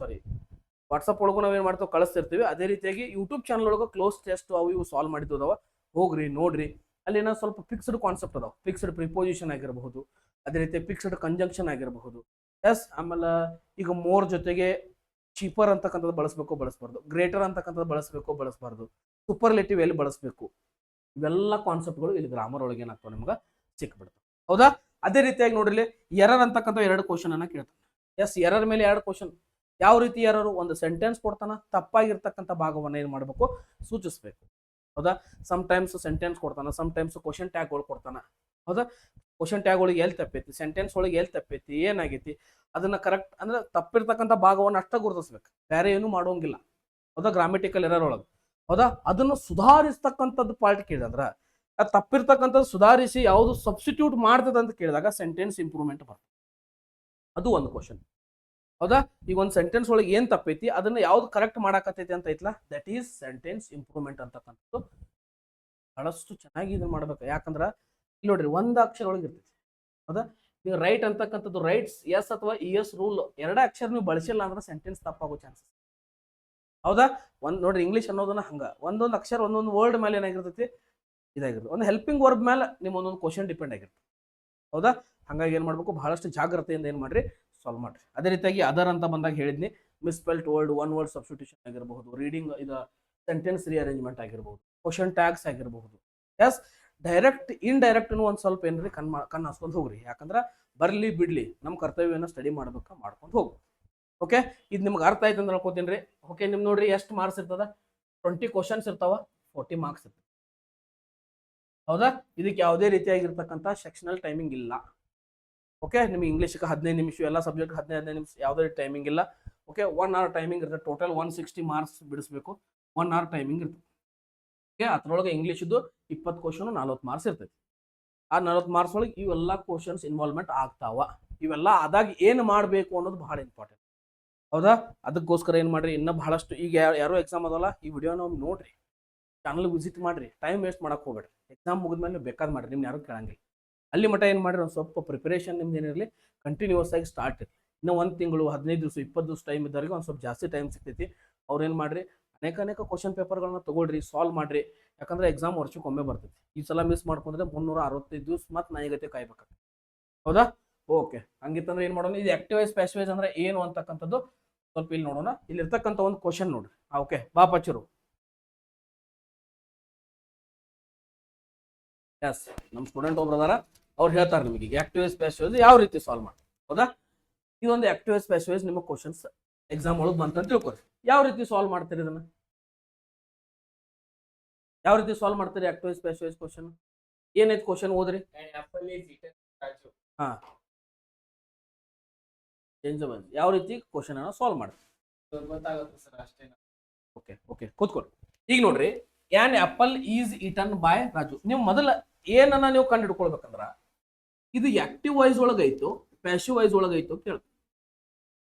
ವಾಟ್ಸಪ್ ಒಳಗೂ ನಾವೇನ್ ಮಾಡ್ತಾವೆ, ಕಳಿಸ್ತಿರ್ತೀವಿ. ಅದೇ ರೀತಿಯಾಗಿ ಯೂಟ್ಯೂಬ್ ಚಾನಲ್ ಒಳಗೆ ಕ್ಲೋಸ್ ಟೆಸ್ಟ್ ಅವು ಇವು ಸಾಲ್ವ್ ಮಾಡಿದ್ದವ, ಹೋಗ್ರಿ ನೋಡ್ರಿ. ಅಲ್ಲಿ ಏನೋ ಸ್ವಲ್ಪ ಫಿಕ್ಸ್ಡ್ ಕಾನ್ಸೆಪ್ಟ್ ಅದಾವ. ಫಿಕ್ಸ್ಡ್ ಪ್ರಿಪೋಸಿಷನ್ ಆಗಿರಬಹುದು, ಅದೇ ರೀತಿ ಫಿಕ್ಸ್ಡ್ ಕಂಜಂಕ್ಷನ್ ಆಗಿರಬಹುದು. ಎಸ್, ಆಮೇಲೆ ಈಗ ಮೋರ್ ಜೊತೆಗೆ ಚೀಪರ್ ಅಂತಕ್ಕಂಥದ್ದು ಬಳಸಬಾರ್ದು, ಗ್ರೇಟರ್ ಅಂತಕ್ಕಂಥದ್ದು ಬಳಸಬಾರ್ದು, ಸೂಪರ್ಲೇಟಿವ್ ಎಲ್ಲಿ ಬಳಸಬೇಕು, ಇವೆಲ್ಲ ಕಾನ್ಸೆಪ್ಟ್ಗಳು ಇಲ್ಲಿ ಗ್ರಾಮರ್ ಒಳಗೆ ಏನಾಗ್ತಾವ ನಿಮ್ಗೆ ಸಿಕ್ಬಿಡ್ತಾವೆ. ಹೌದಾ? ಅದೇ ರೀತಿಯಾಗಿ ನೋಡ್ರಿ, ಎರರ್ ಅಂತಕ್ಕಂಥ 2 ಕ್ವಶನ್ ಅನ್ನ ಕೇಳ್ತಾನೆ. ಎಸ್, ಎರರ್ ಮೇಲೆ 2 ಕ್ವಶನ್. ಯಾವ ರೀತಿ ಎರರು? ಒಂದು ಸೆಂಟೆನ್ಸ್ ಕೊಡ್ತಾನ, ತಪ್ಪಾಗಿರ್ತಕ್ಕಂಥ ಭಾಗವನ್ನು ಏನ್ ಮಾಡ್ಬೇಕು, ಸೂಚಿಸ್ಬೇಕು. ಹೌದಾ? ಸಮ್ ಟೈಮ್ಸ್ ಸೆಂಟೆನ್ಸ್ ಕೊಡ್ತಾನ, ಸಮ್ ಟೈಮ್ಸ್ ಕ್ವಶನ್ ಟ್ಯಾಗ್ಗಳು ಕೊಡ್ತಾನ. ಹೌದಾ? ಕ್ವಶನ್ ಟ್ಯಾಗ್ ಒಳಗೆ ಎಲ್ಲಿ ತಪ್ಪೈತಿ, ಸೆಂಟೆನ್ಸ್ ಒಳಗೆ ಎಲ್ಲಿ ತಪ್ಪೈತಿ, ಏನಾಗೈತಿ, ಅದನ್ನ ಕರೆಕ್ಟ್ ಅಂದ್ರೆ ತಪ್ಪಿರ್ತಕ್ಕಂಥ ಭಾಗವನ್ನು ಅಷ್ಟ ಗುರುತಿಸ್ಬೇಕು, ಬೇರೆ ಏನು ಮಾಡೋಂಗಿಲ್ಲ. ಹೌದಾ? ಗ್ರಾಮೆಟಿಕಲ್ ಎರರ್ ಒಳಗೆ. ಹೌದಾ? ಅದನ್ನು ಸುಧಾರಿಸ್ತಕ್ಕಂಥದ್ದು ಪಾರ್ಟ್ ಕೇಳಿದ್ರ, ಅದು ತಪ್ಪಿರ್ತಕ್ಕಂಥದ್ದು ಸುಧಾರಿಸಿ ಯಾವುದು ಸಬ್ಸ್ಟಿಟ್ಯೂಟ್ ಮಾಡ್ತದೆ ಅಂತ ಕೇಳಿದಾಗ ಸೆಂಟೆನ್ಸ್ ಇಂಪ್ರೂವ್ಮೆಂಟ್ ಬರ್ತದೆ. ಅದು ಒಂದು ಕ್ವಶನ್. ಹೌದಾ? ಈಗ ಒಂದು ಸೆಂಟೆನ್ಸ್ ಒಳಗೆ ಏನ್ ತಪ್ಪೈತಿ, ಅದನ್ನ ಯಾವ್ದು ಕರೆಕ್ಟ್ ಮಾಡಾಕತ್ತೈತಿ ಅಂತ ಐತ್ಲಾ, ದಟ್ ಈಸ್ ಸೆಂಟೆನ್ಸ್ ಇಂಪ್ರೂವ್ಮೆಂಟ್ ಅಂತಕ್ಕಂಥದ್ದು. ಬಹಳಷ್ಟು ಚೆನ್ನಾಗಿ ಇದನ್ನ ಮಾಡ್ಬೇಕು. ಯಾಕಂದ್ರ ಇಲ್ಲಿ ನೋಡ್ರಿ, ಒಂದು ಅಕ್ಷರ ಒಳಗೆ ಇರ್ತೈತಿ. ಹೌದಾ? ನೀವು ರೈಟ್ ಅಂತಕ್ಕಂಥದ್ದು ರೈಟ್ಸ್ ಎಸ್ ಅಥವಾ ES ರೂಲ್ 2 ಅಕ್ಷರ ನೀವು ಬಳಸಿಲ್ಲ ಅಂದ್ರೆ ಸೆಂಟೆನ್ಸ್ ತಪ್ಪಾಗೋ ಚಾನ್ಸಸ್. ಹೌದಾ? ನೋಡ್ರಿ, ಇಂಗ್ಲಿಷ್ ಅನ್ನೋದನ್ನ ಹಂಗ ಒಂದೊಂದು ಅಕ್ಷರ ಒಂದೊಂದು ವರ್ಡ್ ಮೇಲೆ ಏನಾಗಿರ್ತೈತಿ, ಇದಾಗಿರ್ತದೆ. ಒಂದು ಹೆಲ್ಪಿಂಗ್ ವರ್ಬ್ ಮೇಲೆ ನಿಮ್ಮ ಒಂದೊಂದು ಕ್ವಶನ್ ಡಿಪೆಂಡ್ ಆಗಿರ್ತದೆ. ಹೌದಾ? ಹಾಗಾಗಿ ಏನ್ ಮಾಡ್ಬೇಕು, ಬಹಳಷ್ಟು ಜಾಗ್ರತೆಯಿಂದ ಏನ್ ಮಾಡ್ರಿ, ಸಾಲ್ವ್ ಮಾಡ್ರಿ. ಅದೇ ರೀತಿಯಾಗಿ ಅದರ್ ಅಂತ ಬಂದಾಗ ಹೇಳಿದ್ನಿ, ಮಿಸ್ಪೆಲ್ಟ್ ವರ್ಡ್, 1 ವರ್ಡ್ ಸಬ್ಸ್ಟಿಟ್ಯೂಷನ್ ಆಗಿರಬಹುದು, ರೀಡಿಂಗ್ ಇದು ಸೆಂಟೆನ್ಸ್ ರೀಅರೇಂಜ್ಮೆಂಟ್ ಆಗಿರಬಹುದು, ಕ್ವಶನ್ ಟ್ಯಾಗ್ಸ್ ಆಗಿರಬಹುದು. ಎಸ್, ಡೈರೆಕ್ಟ್ ಇಂಡೈರೆಕ್ಟ್ ಒಂದು ಸ್ವಲ್ಪ ಏನ್ರಿ ಕಣ್ಣು ಹಾಸ್ಕೊಂಡು ಹೋಗ್ರಿ. ಯಾಕಂದ್ರೆ ಬರ್ಲಿ ಬಿಡ್ಲಿ ನಮ್ಮ ಕರ್ತವ್ಯನ ಸ್ಟಡಿ ಮಾಡ್ಕೊಂಡು ಹೋಗು. ಓಕೆ, ಇದು ನಿಮ್ಗೆ ಅರ್ಥ ಆಯ್ತು ಅಂತ ಅನ್ಕೋತೀನಿ. ಓಕೆ, ನಿಮ್ ನೋಡ್ರಿ ಎಷ್ಟು ಮಾರ್ಕ್ಸ್ ಇರ್ತದ, 20 ಕ್ವಶನ್ಸ್ ಇರ್ತಾವ, 40 ಮಾರ್ಕ್ಸ್ ಇರ್ತದೆ. ಹೌದಾ? ಇದಕ್ಕೆ ಯಾವುದೇ ರೀತಿಯಾಗಿರ್ತಕ್ಕಂಥ ಸೆಕ್ಷನಲ್ ಟೈಮಿಂಗ್ ಇಲ್ಲ. ಓಕೆ, ನಿಮ್ಗೆ ಇಂಗ್ಲೀಷ್ಗೆ 15 ನಿಮಿಷ, ಎಲ್ಲ ಸಬ್ಜೆಕ್ಟ್ 15 ನಿಮಿಷ, ಯಾವುದೇ ಟೈಮಿಂಗ್ ಇಲ್ಲ. ಓಕೆ, 1 hour ಟೈಮಿಂಗ್ ಇರ್ತದೆ. ಟೋಟಲ್ 160 ಮಾರ್ಕ್ಸ್ ಬಿಡಿಸ್ಬೇಕು, 1 hour ಟೈಮಿಂಗ್ ಇರ್ತದೆ. ಓಕೆ, ಅದ್ರೊಳಗೆ ಇಂಗ್ಲೀಷ್ದು 20 ಕ್ವಶನ್ 40 ಮಾರ್ಕ್ಸ್ ಇರ್ತೈತಿ. ಆ 40 ಮಾರ್ಕ್ಸ್ ಒಳಗೆ ಇವೆಲ್ಲ ಕ್ವಶನ್ಸ್ ಇನ್ವಾಲ್ವ್ಮೆಂಟ್ ಆಗ್ತಾವ. ಇವೆಲ್ಲ ಆದಾಗ ಏನು ಮಾಡಬೇಕು ಅನ್ನೋದು ಬಹಳ ಇಂಪಾರ್ಟೆಂಟ್. ಹೌದಾ? ಅದಕ್ಕೋಸ್ಕರ ಏನು ಮಾಡ್ರಿ, ಇನ್ನೂ ಬಹಳಷ್ಟು ಈಗ ಯಾರೋ ಎಕ್ಸಾಮ್ ಅದಲ್ಲ, ಈ ವಿಡಿಯೋನ ನೋಡ್ರಿ, ಚಾನಲ್ ವಿಸಿಟ್ ಮಾಡ್ರಿ, ಟೈಮ್ ವೇಸ್ಟ್ ಮಾಡಕ್ಕೆ ಹೋಗ್ಬೇಡ್ರಿ. ಎಕ್ಸಾಮ್ ಮುಗಿದ್ಮೇಲೆ ಬೇಕಾದ್ ಮಾಡ್ರಿ, ನಿಮ್ಗೆ ಯಾರು ಕೇಳಂಗಿಲ್ಲ. ಅಲ್ಲಿ ಮಟ್ಟ ಏನು ಮಾಡ್ರಿ, ಒಂದು ಸ್ವಲ್ಪ ಪ್ರಿಪರೇಷನ್ ನಿಮ್ದು ಏನಿರಲಿ, ಕಂಟಿನ್ಯೂಸ್ ಆಗಿ ಸ್ಟಾರ್ಟ್ ಇರಲಿ. ಇನ್ನೂ 1 ತಿಂಗಳು, 15 ದಿವಸ, 20 ದಿವಸ ಟೈಮ್ ಇದ್ದವರಿಗೆ ಒಂದು ಸ್ವಲ್ಪ ಜಾಸ್ತಿ ಟೈಮ್ ಸಿಗ್ತೈತಿ. ಅವ್ರು ಏನು ಮಾಡ್ರಿ, ಅನೇಕ ಕ್ವಶನ್ ಪೇಪರ್ಗಳನ್ನ ತಗೊಳ್ರಿ, ಸಾಲ್ವ್ ಮಾಡ್ರಿ. ಯಾಕಂದ್ರೆ ಎಕ್ಸಾಮ್ ವರ್ಷಕ್ಕೊಮ್ಮೆ ಬರ್ತೈತಿ. ಈ ಸಲ ಮಿಸ್ ಮಾಡ್ಕೊಂಡ್ರೆ 365 ದಿವಸ ಮತ್ತೆ ನಾಯಿಗತೆ ಕಾಯ್ಬೇಕಾಗ್ತದೆ. ಹೌದಾ? ಓಕೆ, ಹಂಗಿತ್ತಂದ್ರೆ ಏನ್ ಮಾಡೋಣ, ಇದು ಆಕ್ಟಿವೈಸ್ ಪ್ಯಾಸಿವೈಸ್ ಅಂದ್ರೆ ಏನು ಅಂತಕ್ಕಂಥದ್ದು ಸ್ವಲ್ಪ ಇಲ್ಲಿ ನೋಡೋಣ. ಇಲ್ಲಿ ಇರ್ತಕ್ಕಂಥ ಒಂದು ಕ್ವಶನ್ ನೋಡ್ರಿ. ಓಕೆ, ಬಾಪಚ್ಚಿರು. ಎಸ್, ನಮ್ಮ ಸ್ಟೂಡೆಂಟ್ ಒಬ್ರು ಅದಾರ, ಅವ್ರು ಹೇಳ್ತಾರೆ ನಿಮಗೆ ಈಗ ಆಕ್ಟಿವೈಸ್ ಪ್ಯಾಸಿವೈಸ್ ಯಾವ ರೀತಿ ಸಾಲ್ವ್ ಮಾಡಿ. ಹೌದಾ? ಇದೊಂದು ಆಕ್ಟಿವೈಸ್ ಪ್ಯಾಸಿವೈಸ್ ನಿಮ್ಮ ಕ್ವಶನ್ಸ್ ಎಕ್ಸಾಮ್ ಒಳಗೆ ಬಂತಂತ ತಿಳ್ಕೊರಿ. ಯಾವ ರೀತಿ ಸಾಲ್ವ್ ಮಾಡ್ತೀರಿ ಇದನ್ನ? ಯಾವ ರೀತಿ ಸಾಲ್ವ್ ಮಾಡ್ತೀರಿ ಆಕ್ಟಿವೈಸ್ ಪ್ಯಾಸಿವೈಸ್ ಕ್ವಶನ್? ಏನೈತಿ ಕ್ವಶನ್ ಓದ್ರಿ. ಹಾ, ಚೇಂಜ್ ಯಾವ ರೀತಿ ಕ್ವಶನ್ ಅನ್ನ ಸಾಲ್ವ್ ಮಾಡಿ
ಗೊತ್ತಾಗುತ್ತೆ ಸರ್ ಅಷ್ಟೇ.
ಓಕೆ ಓಕೆ, ಕೂತ್ಕೊಳ್ಳಿ. ಈಗ ನೋಡ್ರಿ, on apple is eaten by Raju. ನೀವು ಮೊದಲ ಏನನ್ನ ನೀವು ಕಂಡು ಹಿಡ್ಕೊಳ್ಬೇಕಂದ್ರ ಇದು ಆಕ್ಟಿವ್ ವಾಯ್ಸ್ ಒಳಗೈತು ಪ್ಯಾಸಿವ್ ವಾಯ್ಸ್ ಒಳಗೈತು ಅಂತ ಹೇಳಿ.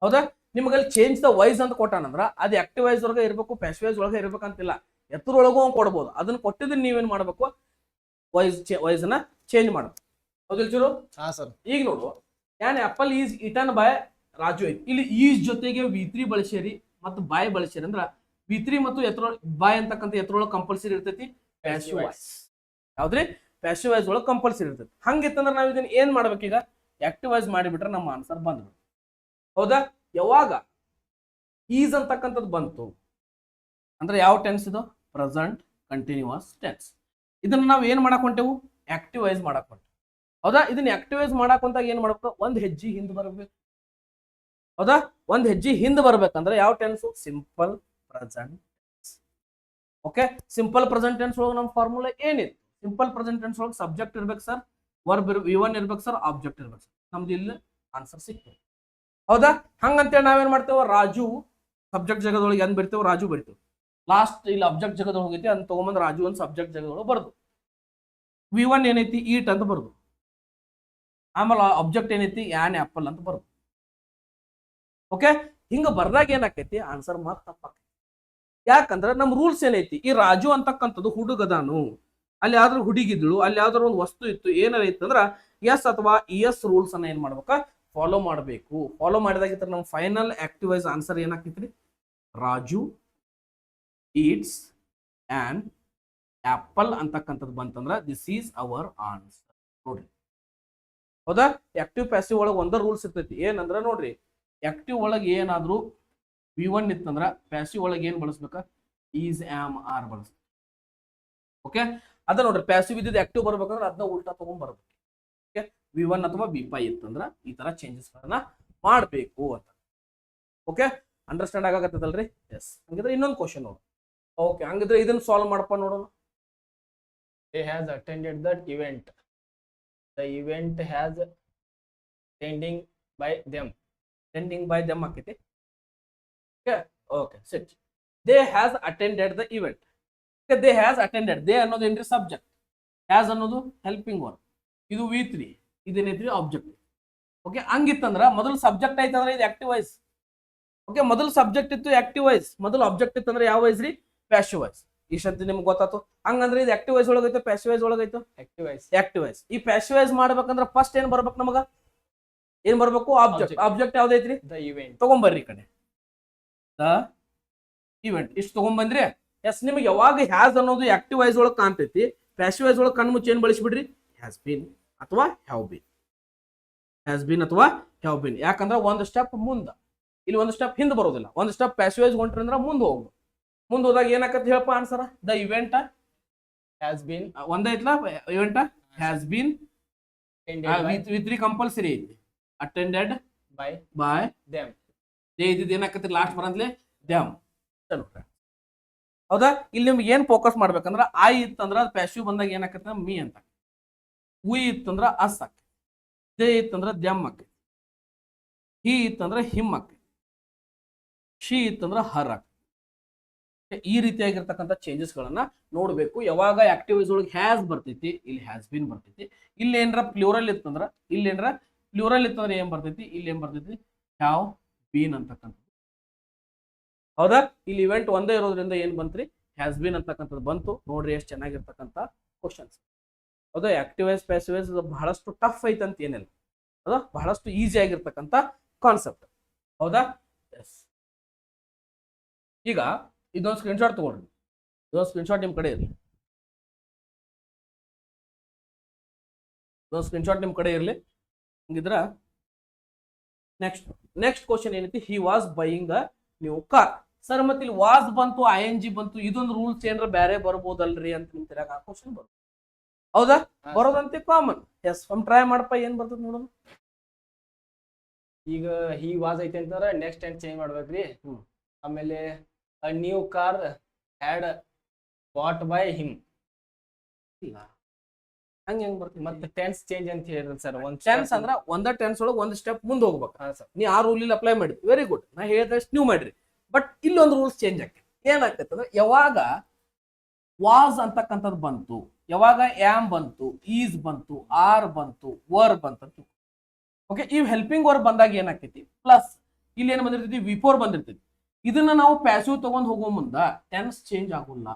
ಹೌದಾ? ನಿಮಗಲ್ಲಿ ಚೇಂಜ್ ದ ವಾಯ್ಸ್ ಅಂತ ಕೊಟ್ಟಾನಂದ್ರ ಅದು ಆಕ್ಟಿವ್ ವಾಯ್ಸ್ ಒಳಗೆ ಇರಬೇಕು, ಪ್ಯಾಸಿವ್ ವಾಯ್ಸ್ ಒಳಗೆ ಇರ್ಬೇಕಂತಿಲ್ಲ. ಎತ್ತರೊಳಗೂ ಅವ್ನು ಕೊಡ್ಬೋದು. ಅದನ್ನ ಕೊಟ್ಟಿದ್ದನ್ನ ನೀವೇನ್ ಮಾಡ್ಬೇಕು, ವಾಯ್ಸ್ ಅನ್ನ ಚೇಂಜ್ ಮಾಡ್ಬೇಕು. ಹೌದಿಲ್ಚೂರು?
ಹಾ ಸರ್.
ಈಗ ನೋಡು, on apple is eaten by Raju ಐತಿ. ಇಲ್ಲಿ ಈಸ್ ಜೊತೆಗೆ V3 ಬಳಸಿರಿ ಮತ್ತು ಬಾಯ್ ಬಳಸಿರಿ ಅಂದ್ರ V3 ಮತ್ತು ಎತ್ತರ ಬಾಯ್ ಅಂತಕ್ಕಂಥ ಎತ್ತರೊಳಗೆ ಕಂಪಲ್ಸರಿ ಇರ್ತೈತಿ ಪ್ಯಾಸಿವ್ ವಾಯ್ಸ್. ಯಾವ್ದ್ರಿ? ಪ್ಯಾಸಿವ್ ವಾಯ್ಸ್ ಒಳಗೆ ಕಂಪಲ್ಸರಿ ಇರ್ತೈತಿ. ಹಂಗಿತ್ತಂದ್ರೆ ನಾವು ಇದನ್ನ ಏನ್ ಮಾಡ್ಬೇಕೀಗ, ಆಕ್ಟಿವ್ ವಾಯ್ಸ್ ಮಾಡಿಬಿಟ್ರೆ ನಮ್ಮ ಆನ್ಸರ್ ಬಂದ್ಬಿಡು. ಹೌದಾ? ಯಾವಾಗ ಈಸ್ ಅಂತಕ್ಕಂಥದ್ದು ಬಂತು ಅಂದ್ರೆ ಯಾವ ಟೆನ್ಸ್ ಇದು? Present continuous tense. ಇದನ್ನ ನಾವು ಏನ್ ಮಾಡಕ್ ಹೊಂಟೆವು? ಆಕ್ಟಿವ್ ವಾಯ್ಸ್ ಮಾಡಕ್ ಹೊಂಟೆವು. ಹೌದಾ? ಇದನ್ನ ಆಕ್ಟಿವೈಸ್ ಮಾಡಕ್ ಹೊಂಟಾಗ ಏನ್ ಮಾಡ್ಬೇಕು? ಒಂದ್ ಹೆಜ್ಜೆ ಹಿಂದೆ ಬರ್ಬೇಕು. ಹೌದಾ? ಒಂದ್ ಹೆಜ್ಜೆ ಹಿಂದೆ ಬರ್ಬೇಕಂದ್ರೆ ಯಾವ tense? Simple present tense. Okay, simple present tense ಒಳಗೆ ನಮ್ಮ ಫಾರ್ಮುಲಾ ಏನಿದೆ? ಸಿಂಪಲ್ ಪ್ರೆಸೆಂಟ್ ಟೆನ್ಸ್ ಒಳಗೆ ಸಬ್ಜೆಕ್ಟ್ ಇರ್ಬೇಕು ಸರ್, ವರ್ಬ್ V1 ಇರ್ಬೇಕು ಸರ್, ಆಬ್ಜೆಕ್ಟ್ ಇರ್ಬೇಕು ಸರ್. ನಮ್ದು ಇಲ್ಲಿ ಆನ್ಸರ್ ಸಿಕ್ತು. ಹೌದಾ? ಹಂಗಂತೇಳಿ ನಾವೇನ್ ಮಾಡ್ತೇವೆ? ರಾಜು ಸಬ್ಜೆಕ್ಟ್ ಜಗದೊಳಗೆ ಏನ್ ಬರಿತೇವೆ? ರಾಜು ಬರಿತೇವೆ. ಲಾಸ್ಟ್ ಇಲ್ಲಿ ಅಬ್ಜೆಕ್ಟ್ ಜಗದೊಳಗೆ ಹೋಗೈತಿ ಅಂತ ತಗೊಂಬಂದ್ ರಾಜು ಒಂದು ಸಬ್ಜೆಕ್ಟ್ ಜಗದೊಳಗೆ ಬರ್ದು. V1 ಏನೈತಿ? ಈಟ್ ಅಂತ ಬರ್ದು. ಆಮೇಲೆ ಆಬ್ಜೆಕ್ಟ್ ಏನೈತಿ? ಆನ್ ಆಪಲ್ ಅಂತ ಬರ್ದು. ಓಕೆ, ಹಿಂಗ ಬರ್ದಾಗ ಏನಾಕೈತಿ? ಆನ್ಸರ್ ಮಾತ್ರ ತಪ್ಪಾಕೈತಿ. ಯಾಕಂದ್ರೆ ನಮ್ ರೂಲ್ಸ್ ಏನೈತಿ? ಈ ರಾಜು ಅಂತಕ್ಕಂಥದ್ದು ಹುಡುಗದಾನು, ಅಲ್ಲಿ ಯಾವ್ದಾದ್ರು ಹುಡುಗಿದ್ಳು, ಅಲ್ಲಿ ಯಾವ್ದಾದ್ರು ಒಂದು ವಸ್ತು ಇತ್ತು, ಏನಾರ ಇತ್ತಂದ್ರ ಎಸ್ ಅಥವಾ ಎಸ್ ರೂಲ್ಸ್ ಅನ್ನ ಏನ್ ಮಾಡ್ಬೇಕ? ಫಾಲೋ ಮಾಡಬೇಕು. ಫಾಲೋ ಮಾಡಿದಾಗಿತ್ತು ನಮ್ ಫೈನಲ್ ಆಕ್ಟಿವೈಸ್ ಆನ್ಸರ್ ಏನಾಕೈತ್ರಿ? ರಾಜು ಈಟ್ಸ್ ಆನ್ ಆಪಲ್ ಅಂತಕ್ಕಂಥದ್ದು ಬಂತಂದ್ರ ದಿಸ್ ಈಸ್ ಅವರ್ ಆನ್ಸರ್. ನೋಡ್ರಿ, ಹೌದಾ? ಆಕ್ಟಿವ್ ಪ್ಯಾಸಿವ್ ಒಳಗೆ ಒಂದ ರೂಲ್ಸ್ ಇರ್ತೈತಿ. ಏನಂದ್ರ ನೋಡ್ರಿ, ಆಕ್ಟಿವ್ ಒಳಗೆ ಏನಾದ್ರು V1 ಇತ್ತಂದ್ರ ಪ್ಯಾಸಿವ್ ಒಳಗೆ ಏನ್ ಬಳಸ್ಬೇಕ? ಈಸ್ ಆಮ್ ಆರ್ ಬಳಸ್ಬೇಕು. ಓಕೆ, ಅದ ನೋಡ್ರಿ, ಪ್ಯಾಸಿವ್ ಇದ್ದಿದ್ದು ಆಕ್ಟಿವ್ ಬರ್ಬೇಕಂದ್ರೆ ಅದನ್ನ ಉಲ್ಟಾ ತಗೊಂಡ್ ಬರ್ಬೇಕು. ಓಕೆ, V1 ಅಥವಾ V5 ಇತ್ತಂದ್ರ ಈ ತರ ಚೇಂಜಸ್ ಗಳನ್ನ ಮಾಡ್ಬೇಕು ಅಂತ. ಓಕೆ, ಅಂಡರ್ಸ್ಟ್ಯಾಂಡ್ ಆಗತ್ತದಲ್ರಿ? ಎಸ್. ಹಂಗಿದ್ರೆ ಇನ್ನೊಂದು ಕ್ವಶನ್ ನೋಡು. ಓಕೆ, ಹಂಗಿದ್ರೆ ಇದನ್ನ ಸಾಲ್ವ್ ಮಾಡಪ್ಪ ನೋಡೋಣ.
They has attended that event. The event has attending by them.
Attending by them ಆಕೈತಿ. Okay okay, sit. They has attended the event. Okay, they has attended. They ಅನ್ನೋದು ಏನ್ರಿ? ಸಬ್ಜೆಕ್ಟ್. has ಅನ್ನೋದು helping verb. ಇದು V3, ಇದೇನೈತ್ರಿ? Object. Okay, ಹಂಗಿತ್ತಂದ್ರ ಮೊದಲು subject ಐತಂದ್ರೆ ಇದು active voice. Okay, ಮೊದಲು subject ಇತ್ತು ಆಕ್ಟಿವ್ ವಾಯ್ಸ್, ಮೊದಲು ಆಬ್ಜೆಕ್ಟ್ ಇತ್ತಂದ್ರೆ ಯಾವ ವಾಯ್ಸ್ ರೀ? Passive voice. ಈ ಶಬ್ದ ನಿಮ್ಗೆ ಗೊತ್ತಾಯ್ತು. ಹಂಗಂದ್ರೆ ಇದು ಆಕ್ಟಿವ್ ವಾಯ್ಸ್ ಒಳಗೈತೆ ಪ್ಯಾಸಿವ್ ವಾಯ್ಸ್ ಒಳಗೈತು?
Active voice.
Active voice. ಈ ಪ್ಯಾಸಿವ್ ವಾಯ್ಸ್ ಮಾಡ್ಬೇಕಂದ್ರೆ ಫಸ್ಟ್ ಏನ್ ಬರ್ಬೇಕು ನಮಗ? ಏನ್ ಬರ್ಬೇಕು? ಆಬ್ಜೆಕ್ಟ್. ಆಬ್ಜೆಕ್ಟ್ ಯಾವ್ದೈತ್ರಿ?
The event.
ತಗೊಂಬರ್ರಿ ಈ ಕಡೆ. ದ ಇವೆಂಟ್ ಇಷ್ಟು ತಗೊಂಬಂದ್ರಿ. ಎಸ್, ನಿಮ್ಗೆ ಯಾವಾಗ ಹ್ಯಾಸ್ ಅನ್ನೋದು ಆಕ್ಟಿವ್ ವಾಯ್ಸ್ ಒಳಗೆ ಕಾಣ್ತೈತಿ, ಪ್ಯಾಸಿವ್ ವಾಯ್ಸ್ ಒಳಗೆ ಕಣ್ಣು ಮುಚ್ಚಿ ಏನ್ ಬಳಸಿಬಿಡ್ರಿ? ಹ್ಯಾಸ್ ಬೀನ್ ಅಥವಾ ಹ್ಯಾವ್ ಬೀನ್. ಹ್ಯಾಸ್ ಬೀನ್ ಅಥವಾ ಹ್ಯಾವ್ ಬೀನ್. ಯಾಕಂದ್ರೆ ಒಂದು ಸ್ಟೆಪ್ ಮುಂದ, ಇಲ್ಲಿ ಒಂದು ಸ್ಟೆಪ್ ಹಿಂದೆ ಬರೋದಿಲ್ಲ. ಒಂದು ಸ್ಟೆಪ್ ಪ್ಯಾಸಿವ್ ವಾಯ್ಸ್ ಹೊಂಟ್ರಿ ಅಂದ್ರೆ ಮುಂದೆ ಹೋಗ್ಬೇಕು. ಮುಂದೆ ಹೋದಾಗ ಏನಾಕತ್ ಹೇಳಪ್ಪ ಆನ್ಸರ್? ದ ಇವೆಂಟ್
Has been
ಒಂದೈತ್ಲಾ? Event has been
attended
V3 compulsory ಐತಿ. Attended
by
by
them.
ಇದ್ ಏನಾಕತಿ ಲಾಸ್ಟ್ ಬರಂದ್ಲೆ? ದ್ಯಾಮ್. ಹೌದಾ? ಇಲ್ಲಿ ನಿಮ್ಗೆ ಏನ್ ಫೋಕಸ್ ಮಾಡ್ಬೇಕಂದ್ರ ಐ ಇತ್ತಂದ್ರ ಅದು ಪ್ಯಾಸಿವ್ ಬಂದಾಗ ಏನಾಕತ್ತ? ಮೀ ಅಂತ. ಉಯ್ ಇತ್ತಂದ್ರ ಅಸ್ ಆಕತಿ. ದೇ ಇತ್ತಂದ್ರ ದ್ಯಾಮ್ ಆಕತಿ. ಹಿ ಇತ್ತಂದ್ರ ಹಿಮ್ ಆಕತಿ. ಶಿ ಇತ್ತಂದ್ರ ಹರ್ ಆಕತಿ. ಈ ರೀತಿಯಾಗಿರ್ತಕ್ಕಂಥ ಚೇಂಜಸ್ ಗಳನ್ನ ನೋಡ್ಬೇಕು. ಯಾವಾಗ ಆಕ್ಟಿವ್ ಒಳಗೆ ಹ್ಯಾಸ್ ಬರ್ತೈತಿ, ಇಲ್ಲಿ ಹ್ಯಾಸ್ ಬಿನ್ ಬರ್ತೈತಿ. ಇಲ್ಲಿ ಏನ್ರ ಪ್ಲೂರಲ್ ಇತ್ತಂದ್ರ, ಇಲ್ಲಿ ಏನ್ರ ಪ್ಲೂರಲ್ ಇತ್ತಂದ್ರೆ ಏನ್ ಬರ್ತೈತಿ? ಇಲ್ಲಿ ಏನ್ ಬರ್ತೈತಿ? ಹ್ಯಾವ್ ಬೀನ್ ಅಂತಕ್ಕಂಥದ್ದು. ಹೌದಾ? ಇಲ್ಲಿ ಇವೆಂಟ್ ಒಂದೇ ಇರೋದ್ರಿಂದ ಏನ್ ಬಂತ್ರಿ? ಹ್ಯಾಸ್ ಬೀನ್ ಅಂತಕ್ಕಂಥದ್ದು ಬಂತು. ನೋಡ್ರಿ ಎಷ್ಟು ಚೆನ್ನಾಗಿರ್ತಕ್ಕಂಥ ಕ್ವಶನ್ಸ್. ಹೌದಾ? ಆಕ್ಟಿವ್ ವಾಯ್ಸ್ ಪ್ಯಾಸಿವ್ ವಾಯ್ಸ್ ಬಹಳಷ್ಟು ಟಫ್ ಐತೆ ಅಂತ ಏನಿಲ್ಲ. ಹೌದಾ? ಬಹಳಷ್ಟು ಈಸಿ ಆಗಿರ್ತಕ್ಕಂಥ ಕಾನ್ಸೆಪ್ಟ್. ಹೌದಾ? ಎಸ್. ಈಗ ಇದೊಂದು ಸ್ಕ್ರೀನ್ಶಾಟ್ ತಗೊಳ್ರಿ, ಇದೊಂದು ಸ್ಕ್ರೀನ್ಶಾಟ್ ನಿಮ್ಮ ಕಡೆ ಇರಲಿ, ಇದೊಂದು ಸ್ಕ್ರೀನ್ಶಾಟ್ ನಿಮ್ಮ ಕಡೆ ಇರಲಿ. ಹಂಗಿದ್ರ ನೆಕ್ಸ್ಟ್ ಕ್ವಶನ್ ಏನೈತಿ, he was buying a new car. Sir ಮತ್ತೆ ಇಲ್ಲಿ ವಾಸ್ ಬಂತು, ING ಬಂತು, ಇದೊಂದು ರೂಲ್ಸ್ ಏನಾರ ಬೇರೆ ಬರ್ಬೋದಲ್ರಿ ಅಂತ ನಿಮ್ ತಲೆಯಾಗ ಆ ಕ್ವಶನ್ ಬರುತ್ತೆ. ಹೌದಾ? ಬರೋದಂತೆ ಕಾಮನ್. ಎಸ್, ಒಮ್ಮೆ ಟ್ರೈ ಮಾಡಪ್ಪ, ಏನ್ ಬರ್ತದೆ ನೋಡೋಣ.
ಈಗ ಹಿ ವಾಸ್ ಐತೆ ಅಂತಂದ್ರೆ ನೆಕ್ಸ್ಟ್ ಟೆನ್ಸ್ ಚೇಂಜ್ ಮಾಡ್ಬೇಕ್ರಿ. ಆಮೇಲೆ a new car had bought by him.
ಇಲ್ಲ, ಹಂಗ ಹೆಂಗ್ ಬರ್ತದೆ?
ಮತ್ತೆ ಟೆನ್ಸ್ ಚೇಂಜ್ ಅಂತ ಹೇಳಿದ್ರಿ ಸರ್.
ಟೆನ್ಸ್ ಅಂದ್ರ ಒಂದ ಟೆನ್ಸ್ ಒಳಗೆ ಒಂದು ಸ್ಟೆಪ್ ಮುಂದೆ ಹೋಗ್ಬೇಕು.
ಹಾ ಸರ್.
ನೀ ಆ ರೂಲ್ ಅಪ್ಲೈ ಮಾಡಿ, ವೆರಿ ಗುಡ್, ನಾ ಹೇಳಿದಷ್ಟು ನೀವು ಮಾಡ್ರಿ. ಬಟ್ ಇಲ್ಲೊಂದು ರೂಲ್ಸ್ ಚೇಂಜ್ ಆಗ್ತದೆ. ಏನಾಗ್ತೈತೆ ಅಂದ್ರೆ ಯಾವಾಗ ವಾಸ್ ಅಂತಕ್ಕಂಥದ್ದು ಬಂತು, ಯಾವಾಗ ಆಮ್ ಬಂತು, ಈಸ್ ಬಂತು, ಆರ್ ಬಂತು, ವರ್ ಬಂತು, ಓಕೆ, ಇವ್ ಹೆಲ್ಪಿಂಗ್ ವರ್ಬ್ ಬಂದಾಗ ಏನಾಗ್ತೈತಿ, ಪ್ಲಸ್ ಇಲ್ಲಿ ಏನ್ ಬಂದಿರ್ತೈತಿ, ವಿಫೋರ್ ಬಂದಿರ್ತೈತಿ. ಇದನ್ನ ನಾವು ಪ್ಯಾಸಿವ್ ತಗೊಂಡ್ ಹೋಗೋ ಮುಂದ ಟೆನ್ಸ್ ಚೇಂಜ್ ಆಗೋಲ್ಲ.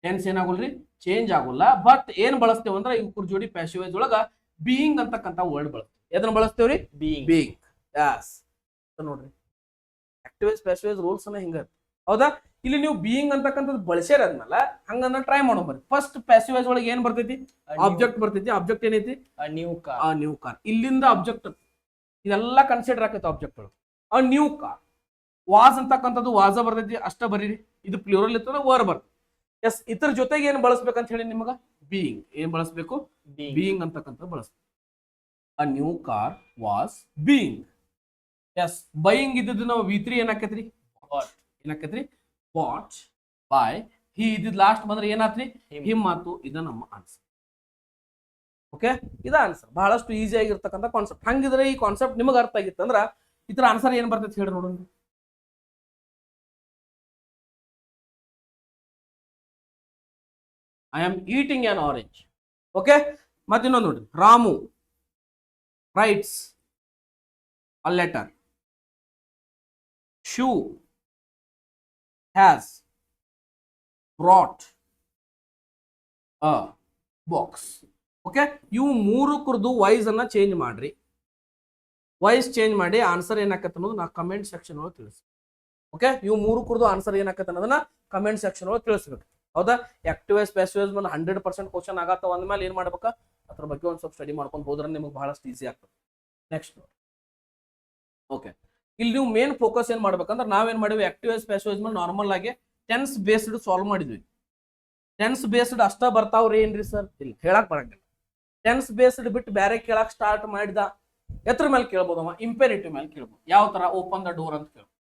ಟೆನ್ಸ್ ಏನಾಗೋಲ್ರಿ, ಚೇಂಜ್ ಆಗೋಲ್ಲ. ಬಟ್ ಏನ್ ಬಳಸ್ತೇವೆ ಅಂದ್ರೆ ಇವ್ರ ಜೋಡಿ ಪ್ಯಾಸಿವೈಸ್ ಒಳಗ ಬೀಯಿಂಗ್ ಅಂತಕ್ಕಂಥ ವರ್ಡ್ ಬಳಸ್ತೇವೆ. ಎದನ್ನ ಬಳಸ್ತೇವ್ರಿ? ಬೀಯಿಂಗ್. ಯಾಸ್, ನೋಡ್ರಿ ಆಕ್ಟಿವೈಸ್ ಪ್ಯಾಸಿವೈಸ್ ರೂಲ್ಸ್ ಅನ್ನ ಹಿಂಗ, ಹೌದಾ? ಇಲ್ಲಿ ನೀವು ಬೀಯಿಂಗ್ ಅಂತಕ್ಕಂಥದ್ದು ಬಳಸ್ಯಾರದ್ಮೇಲೆ ಹಂಗನ್ನ ಟ್ರೈ ಮಾಡೋಣ ಬರ್ರಿ. ಫಸ್ಟ್ ಪ್ಯಾಸಿವೈಸ್ ಒಳಗೆ ಏನ್ ಬರ್ತೈತಿ, ಆಬ್ಜೆಕ್ಟ್ ಬರ್ತೈತಿ. ಆಬ್ಜೆಕ್ಟ್ ಏನೈತಿ?
New car.
ಆ ನ್ಯೂ ಕಾರ್. ಇಲ್ಲಿಂದ ಆಬ್ಜೆಕ್ಟ್ ಇದೆಲ್ಲ ಕನ್ಸಿಡರ್ ಆಕೈತಿ ಆಬ್ಜೆಕ್ಟ್ ಒಳಗೆ. ಆ ನ್ಯೂ ಕಾರ್. ವಾಸ್ ಅಂತಕ್ಕಂಥದ್ದು ವಾಸ ಬರ್ತೈತಿ, ಅಷ್ಟ ಬರೀರಿ. ಇದು ಪ್ಲೂರಲ್ ಇತ್ತಂದ್ರೆ ವರ್ ಬರ್ತೈತಿ. ಎಸ್, ಇತರ ಜೊತೆಗೆ ಏನ್ ಬಳಸ್ಬೇಕಂತ ಹೇಳಿ ನಿಮಗ, ಬೀಯಿಂಗ್. ಏನ್ ಬಳಸ್ಬೇಕು? ಬೀಯಿಂಗ್ ಅಂತಕ್ಕಂಥದ್ದು ಬಳಸ್ಬೇಕು. A new car was being. Yes, buying ಇದ್ದದ್ದು ನಾವು V3 ಏನಾಕೈತ್ರಿ, ಏನಾಕೈತ್ರಿ, ಬಾಟ್ ಬೈ ಹಿ. ಇದ್ದಿದ್ ಲಾಸ್ಟ್ ಬಂದ್ರೆ ಏನಾತ್ರಿ, ಹಿಮ್ ಆತು. ಇದು ನಮ್ಮ ಆನ್ಸರ್. ಓಕೆ, ಇದ ಆನ್ಸರ್. ಬಹಳಷ್ಟು ಈಸಿ ಆಗಿರ್ತಕ್ಕಂಥ ಕಾನ್ಸೆಪ್ಟ್. ಹಂಗಿದ್ರೆ ಈ ಕಾನ್ಸೆಪ್ಟ್ ನಿಮಗೆ ಅರ್ಥ ಆಗಿತ್ತಂದ್ರ ಇತರ ಆನ್ಸರ್ ಏನ್ ಬರ್ತೈತಿ ಹೇಳಿ ನೋಡೋಣ. I am eating on orange. Okay, ಮತ್ತೆ ಇನ್ನೊಂದು ನೋಡ್ರಿ, Ramu rights a letter. Shoe has brought a box. Okay, ಇವು ಮೂರು ಕುರ್ದು ವಾಯ್ಸ್ ಅನ್ನ ಚೇಂಜ್ ಮಾಡ್ರಿ. ವಾಯ್ಸ್ ಚೇಂಜ್ ಮಾಡಿ ಆನ್ಸರ್ ಏನಾಕತ್ತ ಅನ್ನೋದು ನಾ ಕಮೆಂಟ್ ಸೆಕ್ಷನ್ ಒಳಗೆ ತಿಳಿಸಿ. ಓಕೆ, ಇವು ಮೂರು ಕುರ್ದು ಆನ್ಸರ್ ಏನಾಕತ್ತ ಅನ್ನೋದನ್ನ ಕಮೆಂಟ್ ಸೆಕ್ಷನ್ ಒಳಗೆ ತಿಳಿಸ್ಬೇಕು. ಹೌದಾ? ಆಕ್ಟಿವೈಸ್ ಪ್ಯಾಸಿವೈಸ್ ಮೇಲೆ 100% ಕ್ವಶನ್ ಆಗತ್ತ ಅಂದ್ಮೇಲೆ ಏನ್ ಮಾಡ್ಬೇಕಾ, ಅದ್ರ ಬಗ್ಗೆ ಒಂದ್ ಸ್ವಲ್ಪ ಸ್ಟಡಿ ಮಾಡ್ಕೊಂಡು ಹೋದ್ರೆ ನಿಮಗೆ ಬಹಳಷ್ಟು ಈಸಿ ಆಗ್ತದೆ. ನೆಕ್ಸ್ಟ್, ಓಕೆ, ಇಲ್ಲಿ ನೀವು ಮೇನ್ ಫೋಕಸ್ ಏನ್ ಮಾಡ್ಬೇಕಂದ್ರೆ ನಾವೇನ್ ಮಾಡಿವಿ, ಆಕ್ಟಿವೈಸ್ ಪ್ಯಾಸಿವೈಸ್ ಮೇಲೆ ನಾರ್ಮಲ್ ಆಗಿ ಟೆನ್ಸ್ ಬೇಸ್ಡ್ ಸಾಲ್ವ್ ಮಾಡಿದ್ವಿ. ಟೆನ್ಸ್ ಬೇಸ್ಡ್ ಅಷ್ಟ ಬರ್ತಾವ್ರಿ ಏನ್ರಿ ಸರ್? ಇಲ್ಲ, ಹೇಳಕ್ ಬರಂಗಿಲ್ಲ. ಟೆನ್ಸ್ ಬೇಸ್ಡ್ ಬಿಟ್ಟು ಬೇರೆ ಕೇಳಕ್ ಸ್ಟಾರ್ಟ್ ಮಾಡಿದ ಎತ್ರ ಮೇಲೆ ಕೇಳ್ಬೋದಮ್ಮ, ಇಂಪೆರೇಟಿವ್ ಮೇಲೆ ಕೇಳ್ಬೋದು. ಯಾವ ತರ? ಓಪನ್ ದ ಡೋರ್ ಅಂತ ಕೇಳ್ಬೋದು.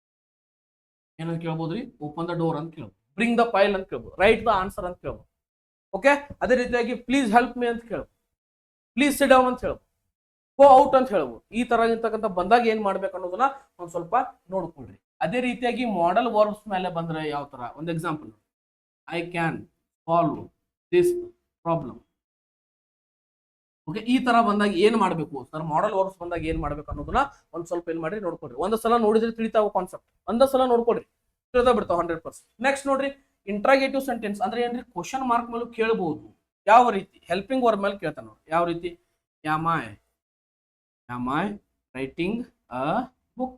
ಏನಂತ ಕೇಳ್ಬೋದ್ರಿ? ಓಪನ್ ದ ಡೋರ್ ಅಂತ ಕೇಳ್ಬೋದು. ಬ್ರಿಂಗ್ ದ ಫೈಲ್ ಅಂತ ಕೇಳ್ಬೋದು. ರೈಟ್ ದ ಆನ್ಸರ್ ಅಂತ ಕೇಳ್ಬೋದು. ಓಕೆ, ಅದೇ ರೀತಿಯಾಗಿ ಪ್ಲೀಸ್ ಹೆಲ್ಪ್ ಮೀ ಅಂತ ಕೇಳ್ಬೋದು. ಪ್ಲೀಸ್ ಸಿಟ್ ಡೌನ್ ಅಂತ ಹೇಳ್ಬೋದು. ಗೋ ಔಟ್ ಅಂತ ಹೇಳ್ಬೋದು. ಈ ತರ ಇರ್ತಕ್ಕಂಥ ಬಂದಾಗ ಏನ್ ಮಾಡ್ಬೇಕು ಅನ್ನೋದನ್ನ ಒಂದ್ ಸ್ವಲ್ಪ ನೋಡ್ಕೊಳ್ರಿ. ಅದೇ ರೀತಿಯಾಗಿ ಮಾಡಲ್ ವರ್ಬ್ಸ್ ಮೇಲೆ ಬಂದ್ರೆ ಯಾವ ತರ, ಒಂದು example, I can solve this problem. Okay, ಈ ತರ ಬಂದಾಗ ಏನ್ ಮಾಡ್ಬೇಕು ಸರ್? ಮಾಡಲ್ ವರ್ಬ್ಸ್ ಬಂದಾಗ ಏನ್ ಮಾಡ್ಬೇಕು ಅನ್ನೋದನ್ನ ಒಂದ್ ಸ್ವಲ್ಪ ಏನ್ ಮಾಡ್ರಿ ನೋಡ್ಕೊಡ್ರಿ. ಒಂದ್ ಸಲ ನೋಡಿದ್ರೆ ತಿಳಿತಾವ ಕಾನ್ಸೆಪ್ಟ್, ಒಂದ್ ಸಲ ನೋಡ್ಕೊಡ್ರಿ, ತಿಳಿದ ಬಿಡ್ತಾವ 100%. ನೆಕ್ಸ್ಟ್ ನೋಡ್ರಿ, ಇಂಟ್ರಾಗೇಟಿವ್ ಸೆಂಟೆನ್ಸ್ ಅಂದ್ರೆ ಏನ್ರಿ, ಕ್ವಶನ್ ಮಾರ್ಕ್ ಮೇಲೂ ಕೇಳಬಹುದು. ಯಾವ ರೀತಿ? ಹೆಲ್ಪಿಂಗ್ ವರ್ಬ್ ಮೇಲೆ ಕೇಳ್ತಾನ ನೋಡಿ. ಯಾವ ರೀತಿ? am I writing a book?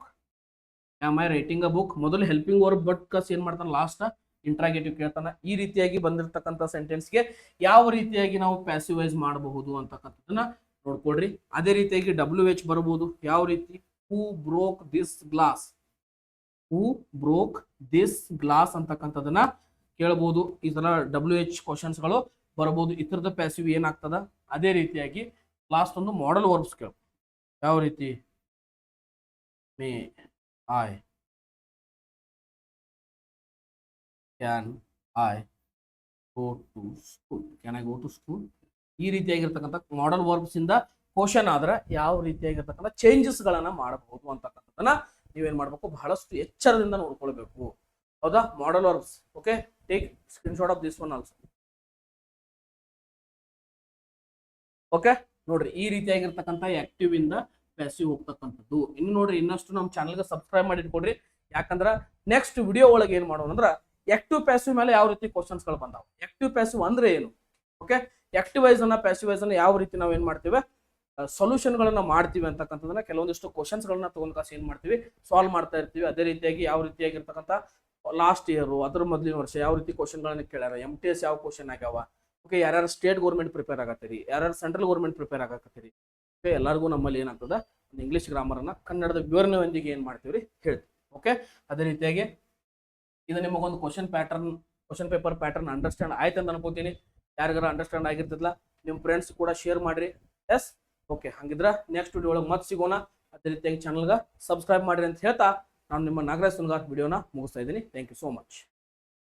am I writing a book? ಮೊದಲು ಹೆಲ್ಪಿಂಗ್ ವರ್ಬ್ ಬಟ್ ಕಸ್ ಏನ್ ಮಾಡ್ತಾನ, ಲಾಸ್ಟ್ ಇಂಟ್ರಾಗೇಟಿವ್ ಕೇಳ್ತಾನ. ಈ ರೀತಿಯಾಗಿ ಬಂದಿರತಕ್ಕಂಥ ಸೆಂಟೆನ್ಸ್ಗೆ ಯಾವ ರೀತಿಯಾಗಿ ನಾವು ಪ್ಯಾಸಿವೈಸ್ ಮಾಡಬಹುದು ಅಂತಕ್ಕಂಥದ್ದನ್ನ ನೋಡ್ಕೊಡ್ರಿ. ಅದೇ ರೀತಿಯಾಗಿ WH ಬರಬಹುದು. ಯಾವ ರೀತಿ? Who broke this glass. Who broke this glass ಅಂತಕ್ಕಂಥದ್ದನ್ನ ಕೇಳಬಹುದು. ಈ ತರ WH ಕ್ವಶನ್ಸ್ಗಳು ಬರಬಹುದು. ಇತರದ ಪ್ಯಾಸಿವ್ ಏನಾಗ್ತದ. ಅದೇ ರೀತಿಯಾಗಿ ಲಾಸ್ಟ್ ಒಂದು ಮಾಡಲ್ ವರ್ಬ್ಸ್ ಕೇಳ. ಯಾವ ರೀತಿ? May I, can I go to school, can I go to school. ಈ ರೀತಿಯಾಗಿರ್ತಕ್ಕಂಥ ಮಾಡಲ್ ವರ್ಬ್ಸ್ ಇಂದ ಕ್ವಶನ್ ಆದ್ರೆ ಯಾವ ರೀತಿಯಾಗಿರ್ತಕ್ಕಂಥ ಚೇಂಜಸ್ ಗಳನ್ನ ಮಾಡಬಹುದು ಅಂತಕ್ಕಂಥದ್ದನ್ನ ನೀವೇನ್ ಮಾಡ್ಬೇಕು, ಬಹಳಷ್ಟು ಎಚ್ಚರದಿಂದ ನೋಡ್ಕೊಳ್ಬೇಕು. ಹೌದಾ? Modal verbs. Okay, take screenshot of this one also. Okay, ನೋಡ್ರಿ ಈ ರೀತಿಯಾಗಿರ್ತಕ್ಕಂಥ ಆಕ್ಟಿವ್ ಇಂದ ಪ್ಯಾಸಿವ್ ಹೋಗ್ತಕ್ಕಂಥದ್ದು. ಇನ್ನು ನೋಡ್ರಿ, ಇನ್ನಷ್ಟು ನಮ್ಮ ಚಾನಲ್ಗೆ ಸಬ್ಸ್ಕ್ರೈಬ್ ಮಾಡಿ ಇಟ್ಕೊಡ್ರಿ. ಯಾಕಂದ್ರ ನೆಕ್ಸ್ಟ್ ವಿಡಿಯೋ ಒಳಗೆ ಏನ್ ಮಾಡೋಣ ಅಂದ್ರೆ ಆಕ್ಟಿವ್ ಪ್ಯಾಸಿವ್ ಮೇಲೆ ಯಾವ ರೀತಿ ಕ್ವಶನ್ಸ್ ಗಳು ಬಂದಾವ, ಆಕ್ಟಿವ್ ಪ್ಯಾಸಿವ್ ಅಂದ್ರೆ ಏನು, ಓಕೆ, ಆಕ್ಟಿವೈಸ್ ಅನ್ನ ಪ್ಯಾಸಿವೈಸ್ ಅನ್ನ ಯಾವ ರೀತಿ ನಾವು ಏನ್ ಮಾಡ್ತೀವಿ, ಸೊಲ್ಯೂಷನ್ ಗಳನ್ನ ಮಾಡ್ತೀವಿ ಅಂತಕ್ಕಂಥದನ್ನ ಕೆಲವೊಂದಿಷ್ಟು ಕ್ವಶನ್ಸ್ ಗಳನ್ನ ತಗೊಂಡ್ ಕಾಸು ಏನ್ ಮಾಡ್ತೀವಿ, ಸಾಲ್ವ್ ಮಾಡ್ತಾ ಇರ್ತೀವಿ. ಅದೇ ರೀತಿಯಾಗಿ ಯಾವ ರೀತಿಯಾಗಿರ್ತಕ್ಕಂಥ ಲಾಸ್ಟ್ ಇಯರು ಅದ್ರ ಮೊದಲಿನ ವರ್ಷ ಯಾವ ರೀತಿ ಕ್ವಶನ್ಗಳನ್ನ ಕೇಳ್ಯಾರ, MTS ಯಾವ ಕ್ವಶನ್ ಆಗ್ಯಾವ, ಓಕೆ ಯಾರ್ಯಾರು ಸ್ಟೇಟ್ ಗೌರ್ಮೆಂಟ್ ಪ್ರಿಪೇರ್ ಆಗತ್ತೀರಿ, ಯಾರ್ಯಾರು ಸೆಂಟ್ರಲ್ ಗೌರ್ಮೆಂಟ್ ಪ್ರಿಪೇರ್ ಆಗತ್ತೀರಿ, ಓಕೆ ಎಲ್ಲರಿಗೂ ನಮ್ಮಲ್ಲಿ ಏನಾಗ್ತದ ಒಂದು ಇಂಗ್ಲೀಷ್ ಗ್ರಾಮರನ್ನ ಕನ್ನಡದ ವಿವರಣೆಯೊಂದಿಗೆ ಏನು ಮಾಡ್ತೀವಿ ಹೇಳ್ತೀವಿ. ಓಕೆ ಅದೇ ರೀತಿಯಾಗಿ ಇದು ನಿಮಗೊಂದು ಕ್ವಶನ್ ಪೇಪರ್ ಪ್ಯಾಟರ್ನ್ ಅಂಡರ್ಸ್ಟ್ಯಾಂಡ್ ಆಯ್ತು ಅಂತ ಅನ್ಕೋತೀನಿ. ಯಾರಿಗಾರ ಅಂಡರ್ಸ್ಟ್ಯಾಂಡ್ ಆಗಿರ್ತದಲ್ಲ ನಿಮ್ಮ ಫ್ರೆಂಡ್ಸ್ ಕೂಡ ಶೇರ್ ಮಾಡ್ರಿ. ಎಸ್ ಓಕೆ, ಹಂಗಿದ್ರ ನೆಕ್ಸ್ಟ್ ವಿಡಿಯೋ ಒಳಗೆ ಮತ್ತೆ ಸಿಗೋಣ. ಅದೇ ರೀತಿಯಾಗಿ ಚಾನಲ್ಗೆ ಸಬ್ಸ್ಕ್ರೈಬ್ ಮಾಡ್ರಿ ಅಂತ ಹೇಳ್ತಾ ನಾನು ನಿಮ್ಮ ನಾಗರಾಜ್ ಸುನ್ಗಾರ್ ವಿಡಿಯೋನ ಮುಗಿಸ್ತಾ ಇದ್ದೀನಿ. Thank you so much.